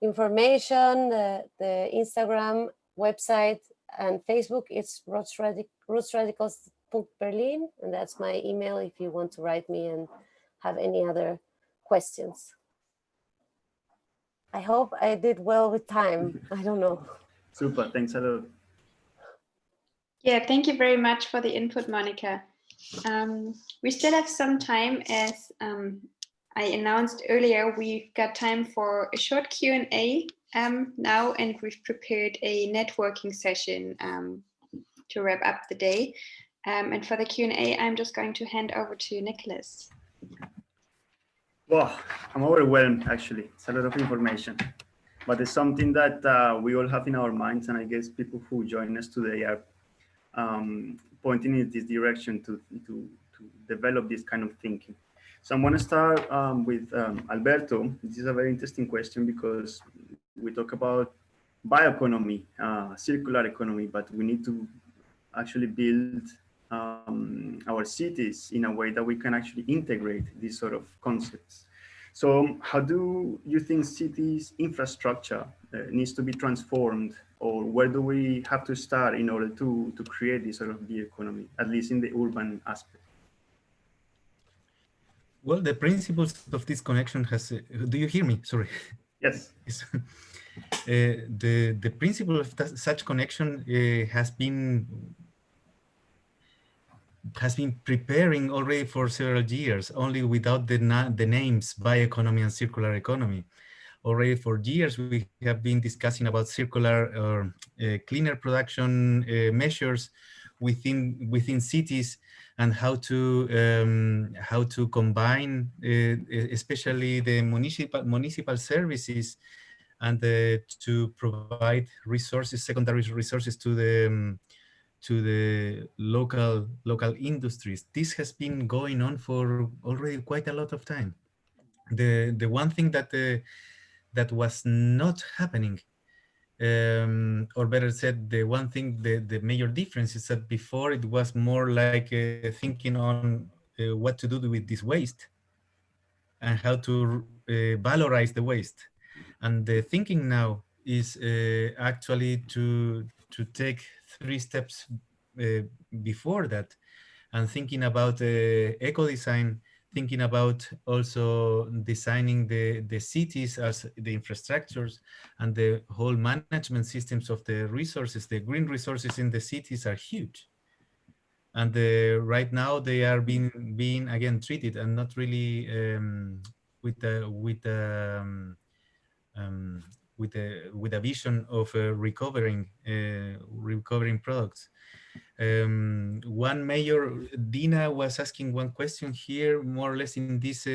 information, the Instagram, website, and Facebook. It's rootsradicals.berlin, and that's my email if you want to write me and have any other questions. I hope I did well with time. I don't know. Super, thanks a lot. Yeah, thank you very much for the input, Monica. We still have some time, as I announced earlier. We've got time for a short Q&A now, and we've prepared a networking session to wrap up the day. And for the Q&A, I'm just going to hand over to Nicholas. Well, I'm overwhelmed, actually. It's a lot of information, but it's something that we all have in our minds, and I guess people who join us today are pointing in this direction to develop this kind of thinking. So I'm going to start with Alberto. This is a very interesting question because we talk about bioeconomy, circular economy, but we need to actually build our cities in a way that we can actually integrate these sort of concepts. So how do you think cities infrastructure needs to be transformed, or where do we have to start in order to create this sort of bioeconomy, at least in the urban aspect? Well, the principles of this connection has, do you hear me? Sorry. Yes. The principle of such connection has been preparing already for several years, only without the names bioeconomy and circular economy. Already for years, we have been discussing about circular or cleaner production measures within cities, and how to combine especially the municipal services, and to provide resources, secondary resources to the local industries. This has been going on for already quite a lot of time. The one thing that was not happening, or better said, the one thing, the major difference is that before it was more like thinking on what to do with this waste and how to valorize the waste. And the thinking now is actually to take 3 steps before that, and thinking about eco-design, thinking about also designing the cities as the infrastructures and the whole management systems of the resources. The green resources in the cities are huge. And right now they are being again treated, and not really with a vision of recovering products. One major, Dina was asking one question here, more or less in this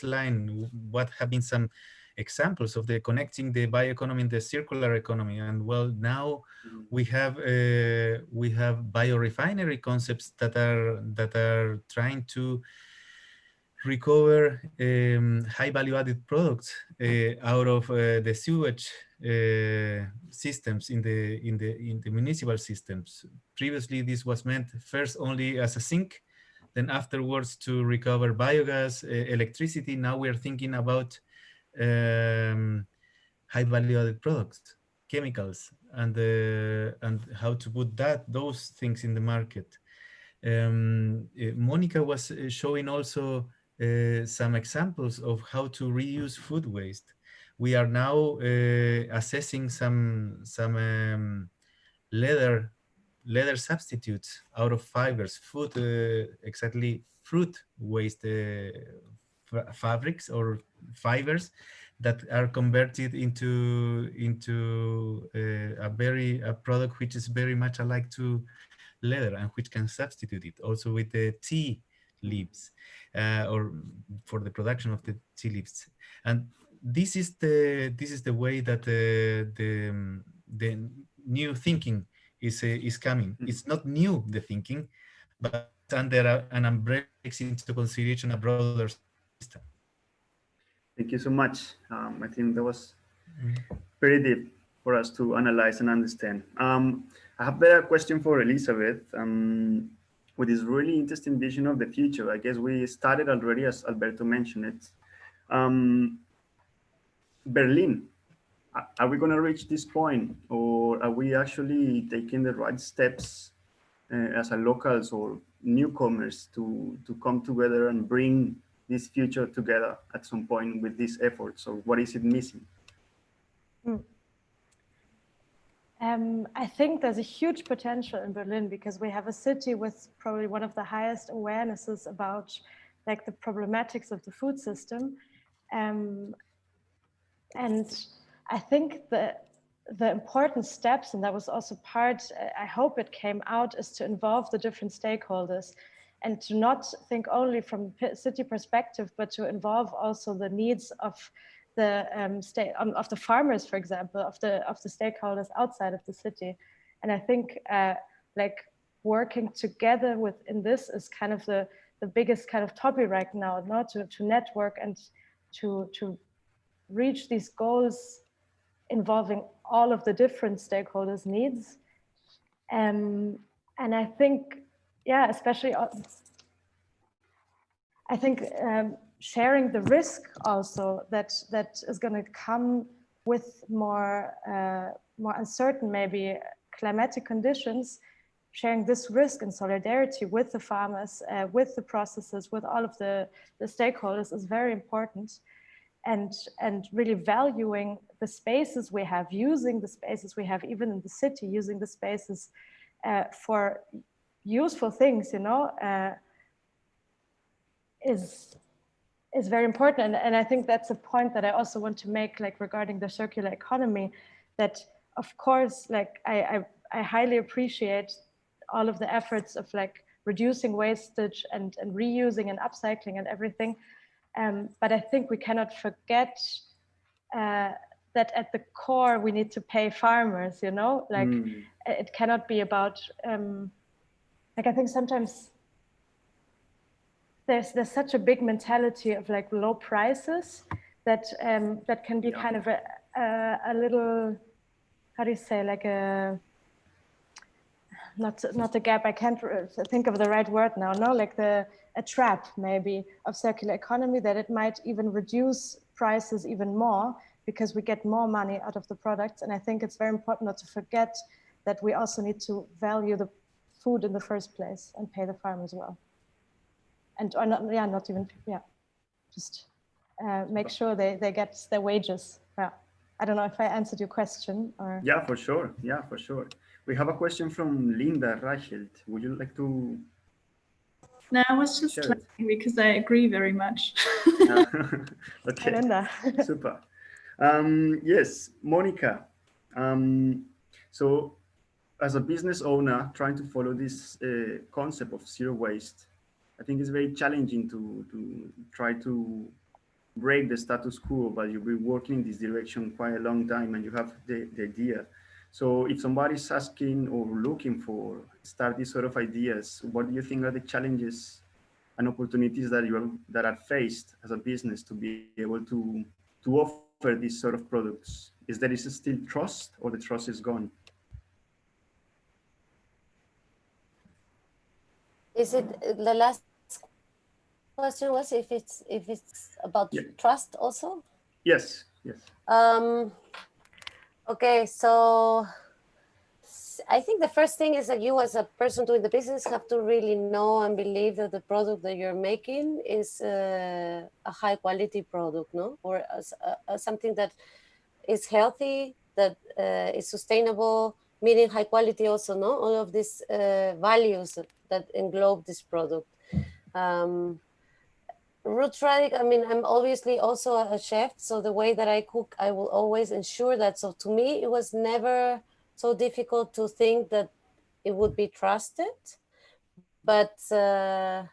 line. What have been some examples of the connecting the bioeconomy and the circular economy? And well, now we have biorefinery concepts that are trying to recover high value-added products out of the sewage systems in the municipal systems. Previously, this was meant first only as a sink, then afterwards to recover biogas, electricity. Now we are thinking about high value-added products, chemicals, and how to put those things in the market. Monica was showing also some examples of how to reuse food waste. We are now assessing some leather substitutes out of fibers, exactly fruit waste fabrics or fibers that are converted into a product which is very much alike to leather and which can substitute it also with the tea leaves or for the production of the tea leaves. And this is the way that the new thinking is coming. It's not new, the thinking, but it's under an umbrella takes into consideration a broader system. Thank you so much. I think that was pretty deep for us to analyze and understand. I have a question for Elizabeth. With this really interesting vision of the future, I guess we started already, as Alberto mentioned it. Berlin, are we going to reach this point, or are we actually taking the right steps as a locals or newcomers to come together and bring this future together at some point with these efforts? Or what is it missing? I think there's a huge potential in Berlin because we have a city with probably one of the highest awarenesses about like the problematics of the food system. And I think the important steps, and that was also part, I hope it came out, is to involve the different stakeholders and to not think only from city perspective, but to involve also the needs of the of the farmers, for example, of the stakeholders outside of the city. And I think like working together within this is kind of the biggest kind of topic right now, not to network and to reach these goals involving all of the different stakeholders' needs. And I think, yeah, especially, I think sharing the risk also that is going to come with more uncertain, maybe climatic conditions, sharing this risk in solidarity with the farmers, with the processors, with all of the stakeholders is very important. And really valuing the spaces we have, using the spaces we have, even in the city, using the spaces for useful things, you know, is very important. And I think that's a point that I also want to make, like regarding the circular economy, that of course, like I highly appreciate all of the efforts of like reducing wastage and reusing and upcycling and everything. But I think we cannot forget that at the core, we need to pay farmers, you know, like it cannot be about, like I think sometimes there's such a big mentality of like low prices that that can be kind of a little, how do you say, like not a gap, I can't think of the right word now, no, like a trap maybe of circular economy, that it might even reduce prices even more because we get more money out of the products. And I think it's very important not to forget that we also need to value the food in the first place and pay the farm as well. And or not, yeah, not even, yeah, just make sure they get their wages. Yeah, I don't know if I answered your question or. Yeah, for sure. Yeah, for sure. We have a question from Linda Reichelt. Would you like to? No, I was just laughing because I agree very much. Okay, Linda. Super. Yes, Monica. So as a business owner, trying to follow this concept of zero waste, I think it's very challenging to try to break the status quo, but you've been working in this direction quite a long time and you have the idea. So if somebody's asking or looking for start these sort of ideas, what do you think are the challenges and opportunities that are faced as a business to be able to offer these sort of products? Is there still trust, or the trust is gone? Is it the last question was if it's about trust also? Yes, yes. Okay, so I think the first thing is that you as a person doing the business have to really know and believe that the product that you're making is a high quality product, no? Or something that is healthy, that is sustainable, meaning high quality also, no? All of these values that englobe this product. Root radical, I mean, I'm obviously also a chef, so the way that I cook, I will always ensure that. So to me, it was never so difficult to think that it would be trusted. But there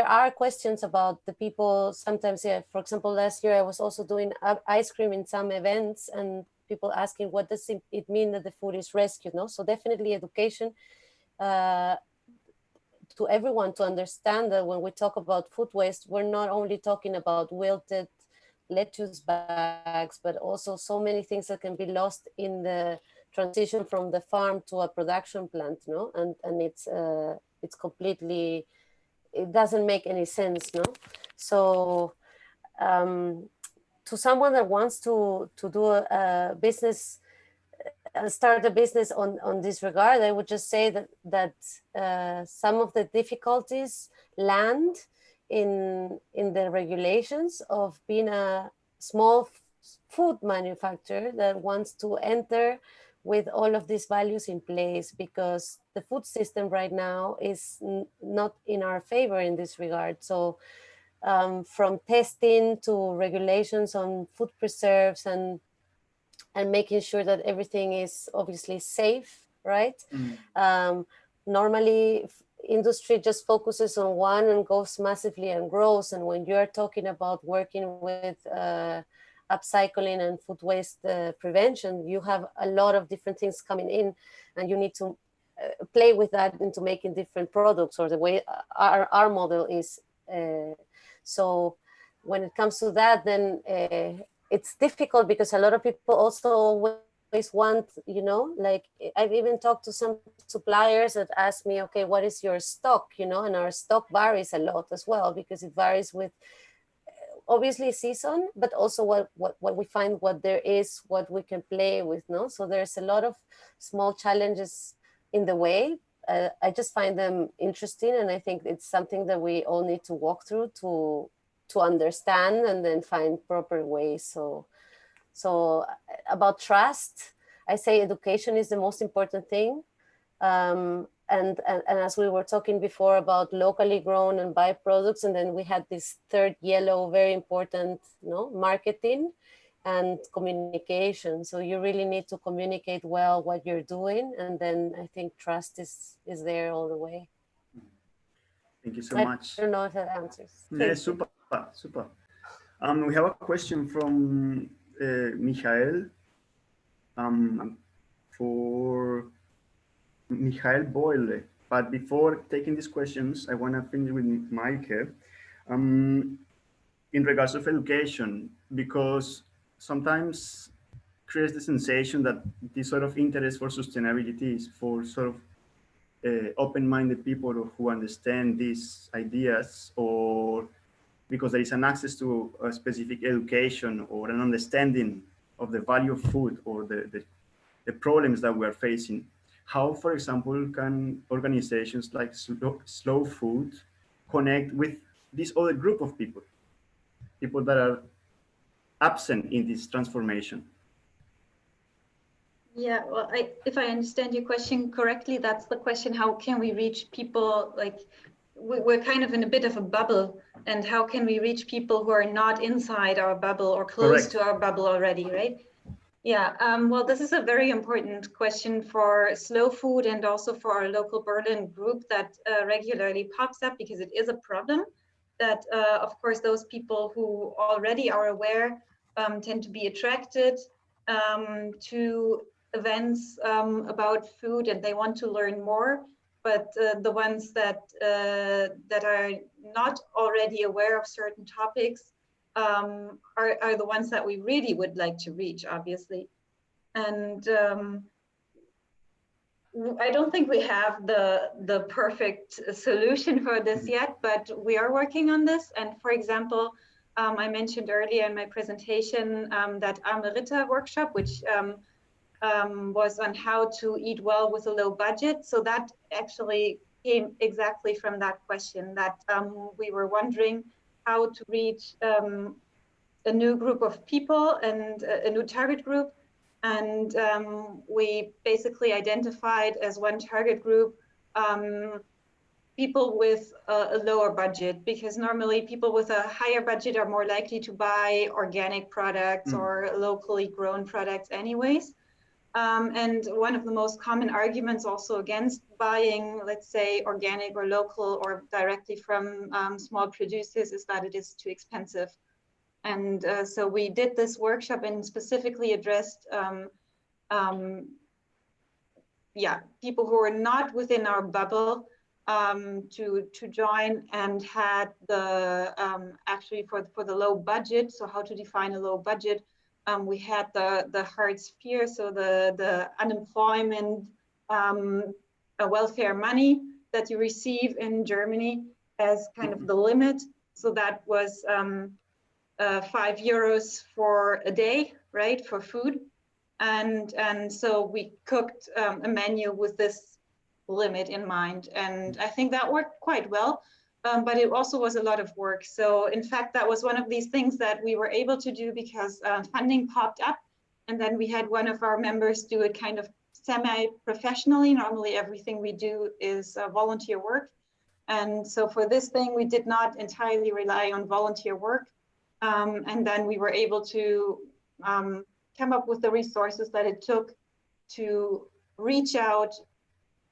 are questions about the people sometimes. Yeah, for example, last year I was also doing ice cream in some events, and people asking, what does it mean that the food is rescued? No, so definitely education to everyone to understand that when we talk about food waste, we're not only talking about wilted lettuce bags, but also so many things that can be lost in the transition from the farm to a production plant, no? And it's completely, it doesn't make any sense, no? So to someone that wants to do a business, start a business on this regard, I would just say that some of the difficulties land in the regulations of being a small food manufacturer that wants to enter with all of these values in place, because the food system right now is not in our favor in this regard. So from testing to regulations on food preserves and making sure that everything is obviously safe, right? Normally, industry just focuses on one and goes massively and grows. And when you're talking about working with upcycling and food waste prevention, you have a lot of different things coming in, and you need to play with that into making different products, or the way our model is. So when it comes to that, then it's difficult, because a lot of people also always want, you know, like I've even talked to some suppliers that ask me, okay, what is your stock, you know? And our stock varies a lot as well, because it varies with obviously season, but also what we find, what there is, what we can play with, no? So there's a lot of small challenges in the way. I just find them interesting, and I think it's something that we all need to walk through to understand and then find proper ways. So about trust, I say education is the most important thing. And as we were talking before about locally grown and byproducts, and then we had this third yellow, very important, you know, marketing and communication. So you really need to communicate well what you're doing, and then I think trust is there all the way. Thank you so much. I don't know if that answers. Yeah, super. We have a question from Michael, for Michael Boyle. But before taking these questions, I want to finish with Michael in regards of education, because sometimes creates the sensation that this sort of interest for sustainability is for sort of open-minded people who understand these ideas, or because there is an access to a specific education or an understanding of the value of food or the problems that we are facing. How, for example, can organizations like Slow Food connect with this other group of people that are absent in this transformation? Yeah, well, if I understand your question correctly, that's the question: how can we reach people? Like, we're kind of in a bit of a bubble, and how can we reach people who are not inside our bubble or close to our bubble already, right? Yeah, well, this is a very important question for Slow Food and also for our local Berlin group that regularly pops up, because it is a problem that, of course, those people who already are aware tend to be attracted to events about food, and they want to learn more. But the ones that are not already aware of certain topics are the ones that we really would like to reach, obviously. And I don't think we have the perfect solution for this yet, but we are working on this. And for example, I mentioned earlier in my presentation that Amerita workshop, which was on how to eat well with a low budget. So that actually came exactly from that question, that we were wondering how to reach a new group of people and a new target group. And we basically identified as one target group people with a lower budget, because normally people with a higher budget are more likely to buy organic products or locally grown products anyways. And one of the most common arguments also against buying, let's say, organic or local or directly from small producers is that it is too expensive. And so we did this workshop and specifically addressed people who are not within our bubble to join, and had the actually for the low budget. So how to define a low budget? We had the hard sphere, so the unemployment welfare money that you receive in Germany as kind of the limit. So that was €5 for a day, right, for food. And so we cooked a menu with this limit in mind. And I think that worked quite well, but it also was a lot of work. So in fact, that was one of these things that we were able to do because funding popped up. And then we had one of our members do it kind of semi-professionally. Normally, everything we do is volunteer work. And so for this thing, we did not entirely rely on volunteer work. And then we were able to come up with the resources that it took to reach out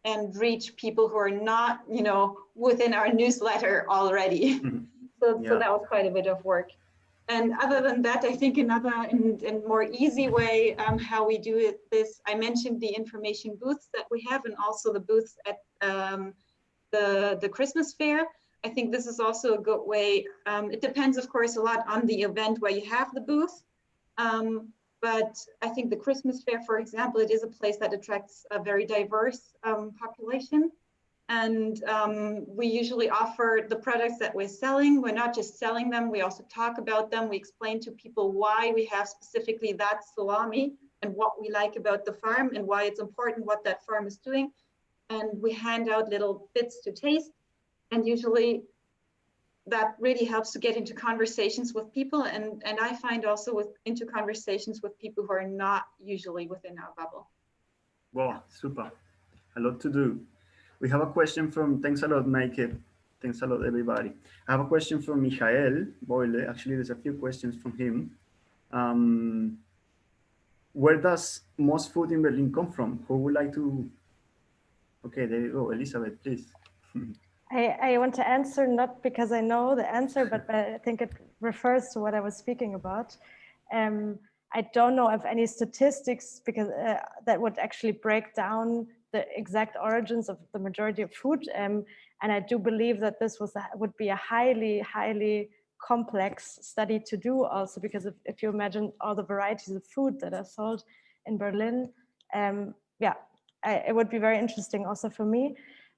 and reach people who are not, within our newsletter already. So that was quite a bit of work. And other than that, I think another and more easy way how we do this, I mentioned the information booths that we have, and also the booths at the Christmas fair. I think this is also a good way. It depends, of course, a lot on the event where you have the booth. But I think the Christmas fair, for example, it is a place that attracts a very diverse population. And we usually offer the products that we're selling. We're not just selling them, we also talk about them. We explain to people why we have specifically that salami and what we like about the farm and why it's important what that farm is doing. And we hand out little bits to taste. And usually that really helps to get into conversations with people. And I find also into conversations with people who are not usually within our bubble. Wow, super. A lot to do. We have a question from, thanks a lot, Maike. Thanks a lot, everybody. I have a question from Michael Boyle. Actually, there's a few questions from him. Where does most food in Berlin come from? Who would like to? Okay, there you go. Elizabeth, please. I want to answer, not because I know the answer, but I think it refers to what I was speaking about. I don't know of any statistics because that would actually break down the exact origins of the majority of food. And I do believe that this would be a highly complex study to do also, because if you imagine all the varieties of food that are sold in Berlin, it would be very interesting also for me.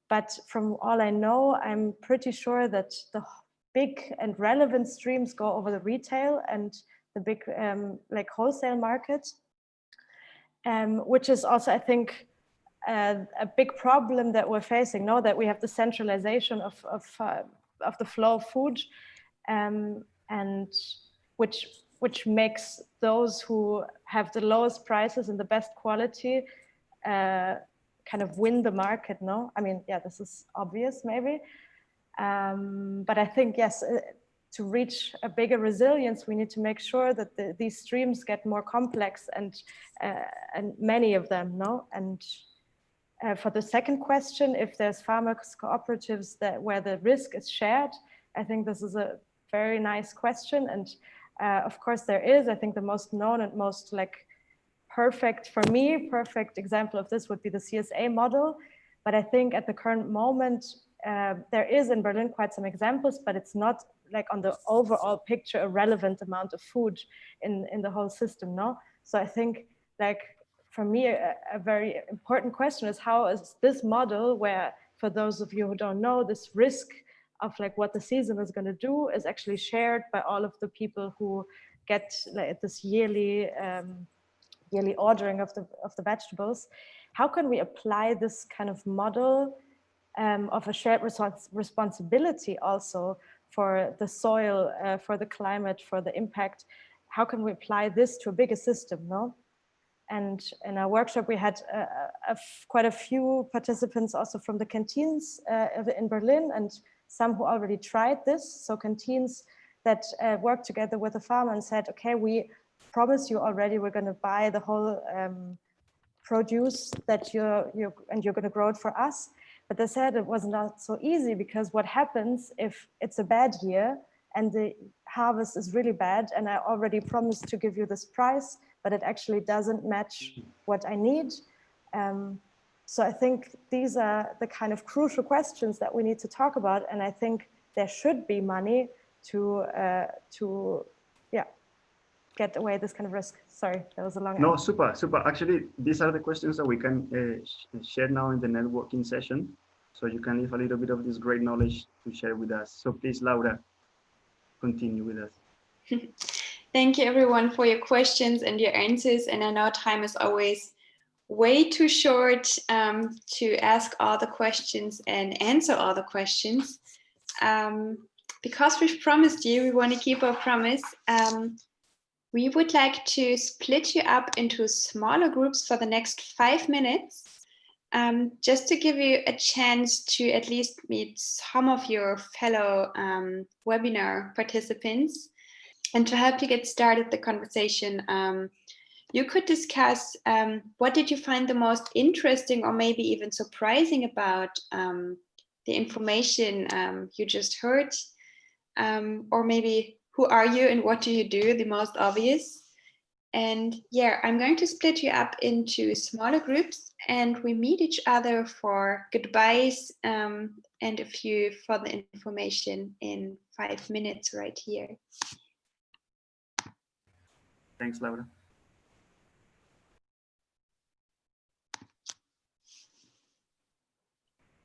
But from all I know, I'm pretty sure that the big and relevant streams go over the retail and the big like wholesale market, which is also, I think, a big problem that we're facing. Now that we have the centralization of the flow of food, and which makes those who have the lowest prices and the best quality kind of win the market, no? I mean, yeah, this is obvious maybe. But I think, yes, to reach a bigger resilience, we need to make sure that these streams get more complex and many of them, no? And for the second question, if there's farmers cooperatives where the risk is shared, I think this is a very nice question. And of course there is. I think the most known and most perfect example of this would be the CSA model. But I think at the current moment, there is in Berlin quite some examples, but it's not on the overall picture a relevant amount of food in the whole system, no? So I think for me, a very important question is, how is this model, where for those of you who don't know, this risk of what the season is going to do is actually shared by all of the people who get this yearly yearly ordering of the vegetables. How can we apply this kind of model of a shared responsibility also for the soil, for the climate, for the impact? How can we apply this to a bigger system, no? And in our workshop, we had quite a few participants also from the canteens in Berlin, and some who already tried this. So canteens that worked together with the farmer and said, okay, we promise you already, we're going to buy the whole produce that you're going to grow it for us. But they said it was not so easy, because what happens if it's a bad year and the harvest is really bad, and I already promised to give you this price, but it actually doesn't match what I need. So I think these are the kind of crucial questions that we need to talk about. And I think there should be money to get away this kind of risk. Sorry, that was a long No, answer. super. Actually, these are the questions that we can share now in the networking session. So you can leave a little bit of this great knowledge to share with us. So please, Laura, continue with us. Thank you everyone for your questions and your answers. And I know time is always way too short to ask all the questions and answer all the questions. Because we've promised you, we want to keep our promise. We would like to split you up into smaller groups for the next 5 minutes, just to give you a chance to at least meet some of your fellow webinar participants. And to help you get started the conversation, you could discuss what did you find the most interesting or maybe even surprising about the information you just heard, or maybe who are you and what do you do, the most obvious. And yeah, I'm going to split you up into smaller groups, and we meet each other for goodbyes and a few further information in 5 minutes right here. Thanks, Laura.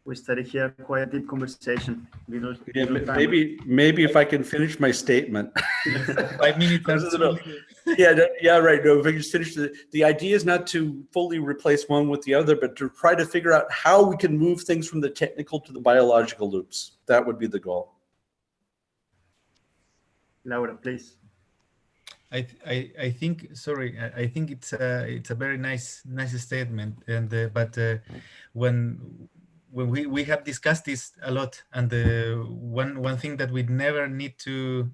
We started here quite a deep conversation. Yeah, maybe if I can finish my statement. 5 minutes. Yeah, right. No, if I just finish the idea is not to fully replace one with the other, but to try to figure out how we can move things from the technical to the biological loops. That would be the goal. Laura, please. I think, sorry, I think it's a very nice statement, and but when we have discussed this a lot, and one thing that we never need to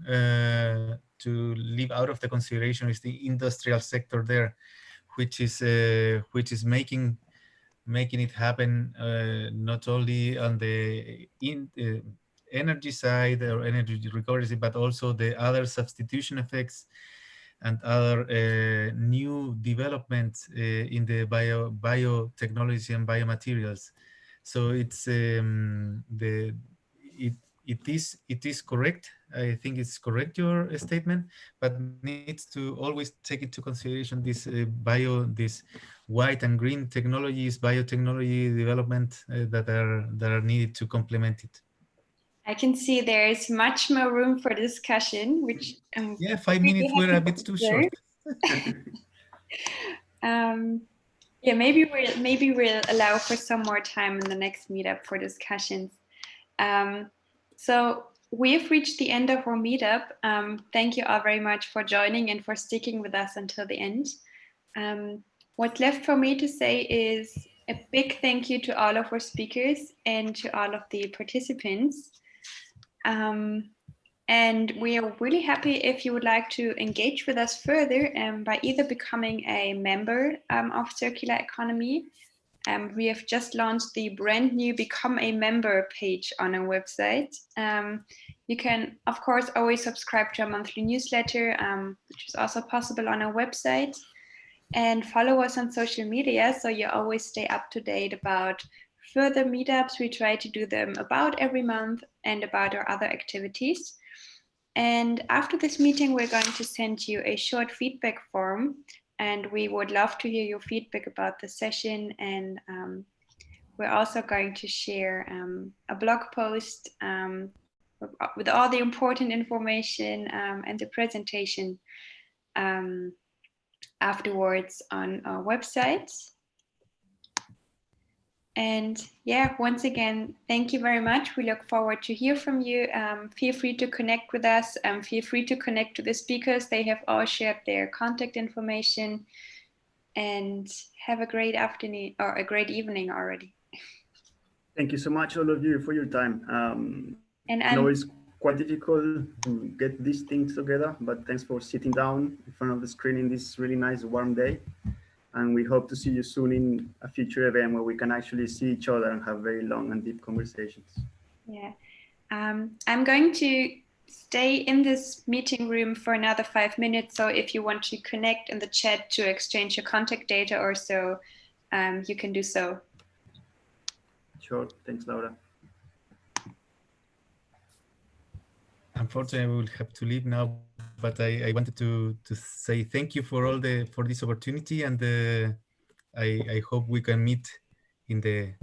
leave out of the consideration is the industrial sector there, which is making it happen, not only on the energy side or energy recovery, but also the other substitution effects and other new developments in the biotechnology and biomaterials. So it's it is correct. I think it's correct, your statement, but needs to always take into consideration this this white and green technologies, biotechnology development that are needed to complement it. I can see there is much more room for discussion, which yeah, 5 minutes were a bit too short. Yeah, maybe we'll allow for some more time in the next meetup for discussions. So we've reached the end of our meetup. Thank you all very much for joining and for sticking with us until the end. What's left for me to say is a big thank you to all of our speakers and to all of the participants. And we are really happy if you would like to engage with us further by either becoming a member of Circular Economy. We have just launched the brand new Become a Member page on our website. You can, of course, always subscribe to our monthly newsletter, which is also possible on our website. And follow us on social media so you always stay up to date about further meetups. We try to do them about every month and about our other activities. And after this meeting, we're going to send you a short feedback form, and we would love to hear your feedback about the session. And we're also going to share a blog post with all the important information and the presentation afterwards on our website. And yeah, once again, thank you very much. We look forward to hear from you. Feel free to connect with us. Feel free to connect to the speakers. They have all shared their contact information. And have a great afternoon or a great evening already. Thank you so much, all of you, for your time. And I know it's quite difficult to get these things together, but thanks for sitting down in front of the screen in this really nice warm day. And we hope to see you soon in a future event where we can actually see each other and have very long and deep conversations. Yeah, I'm going to stay in this meeting room for another 5 minutes. So if you want to connect in the chat to exchange your contact data or so, you can do so. Sure. Thanks, Laura. Unfortunately, we will have to leave now, but I wanted to say thank you for this opportunity, and I hope we can meet in the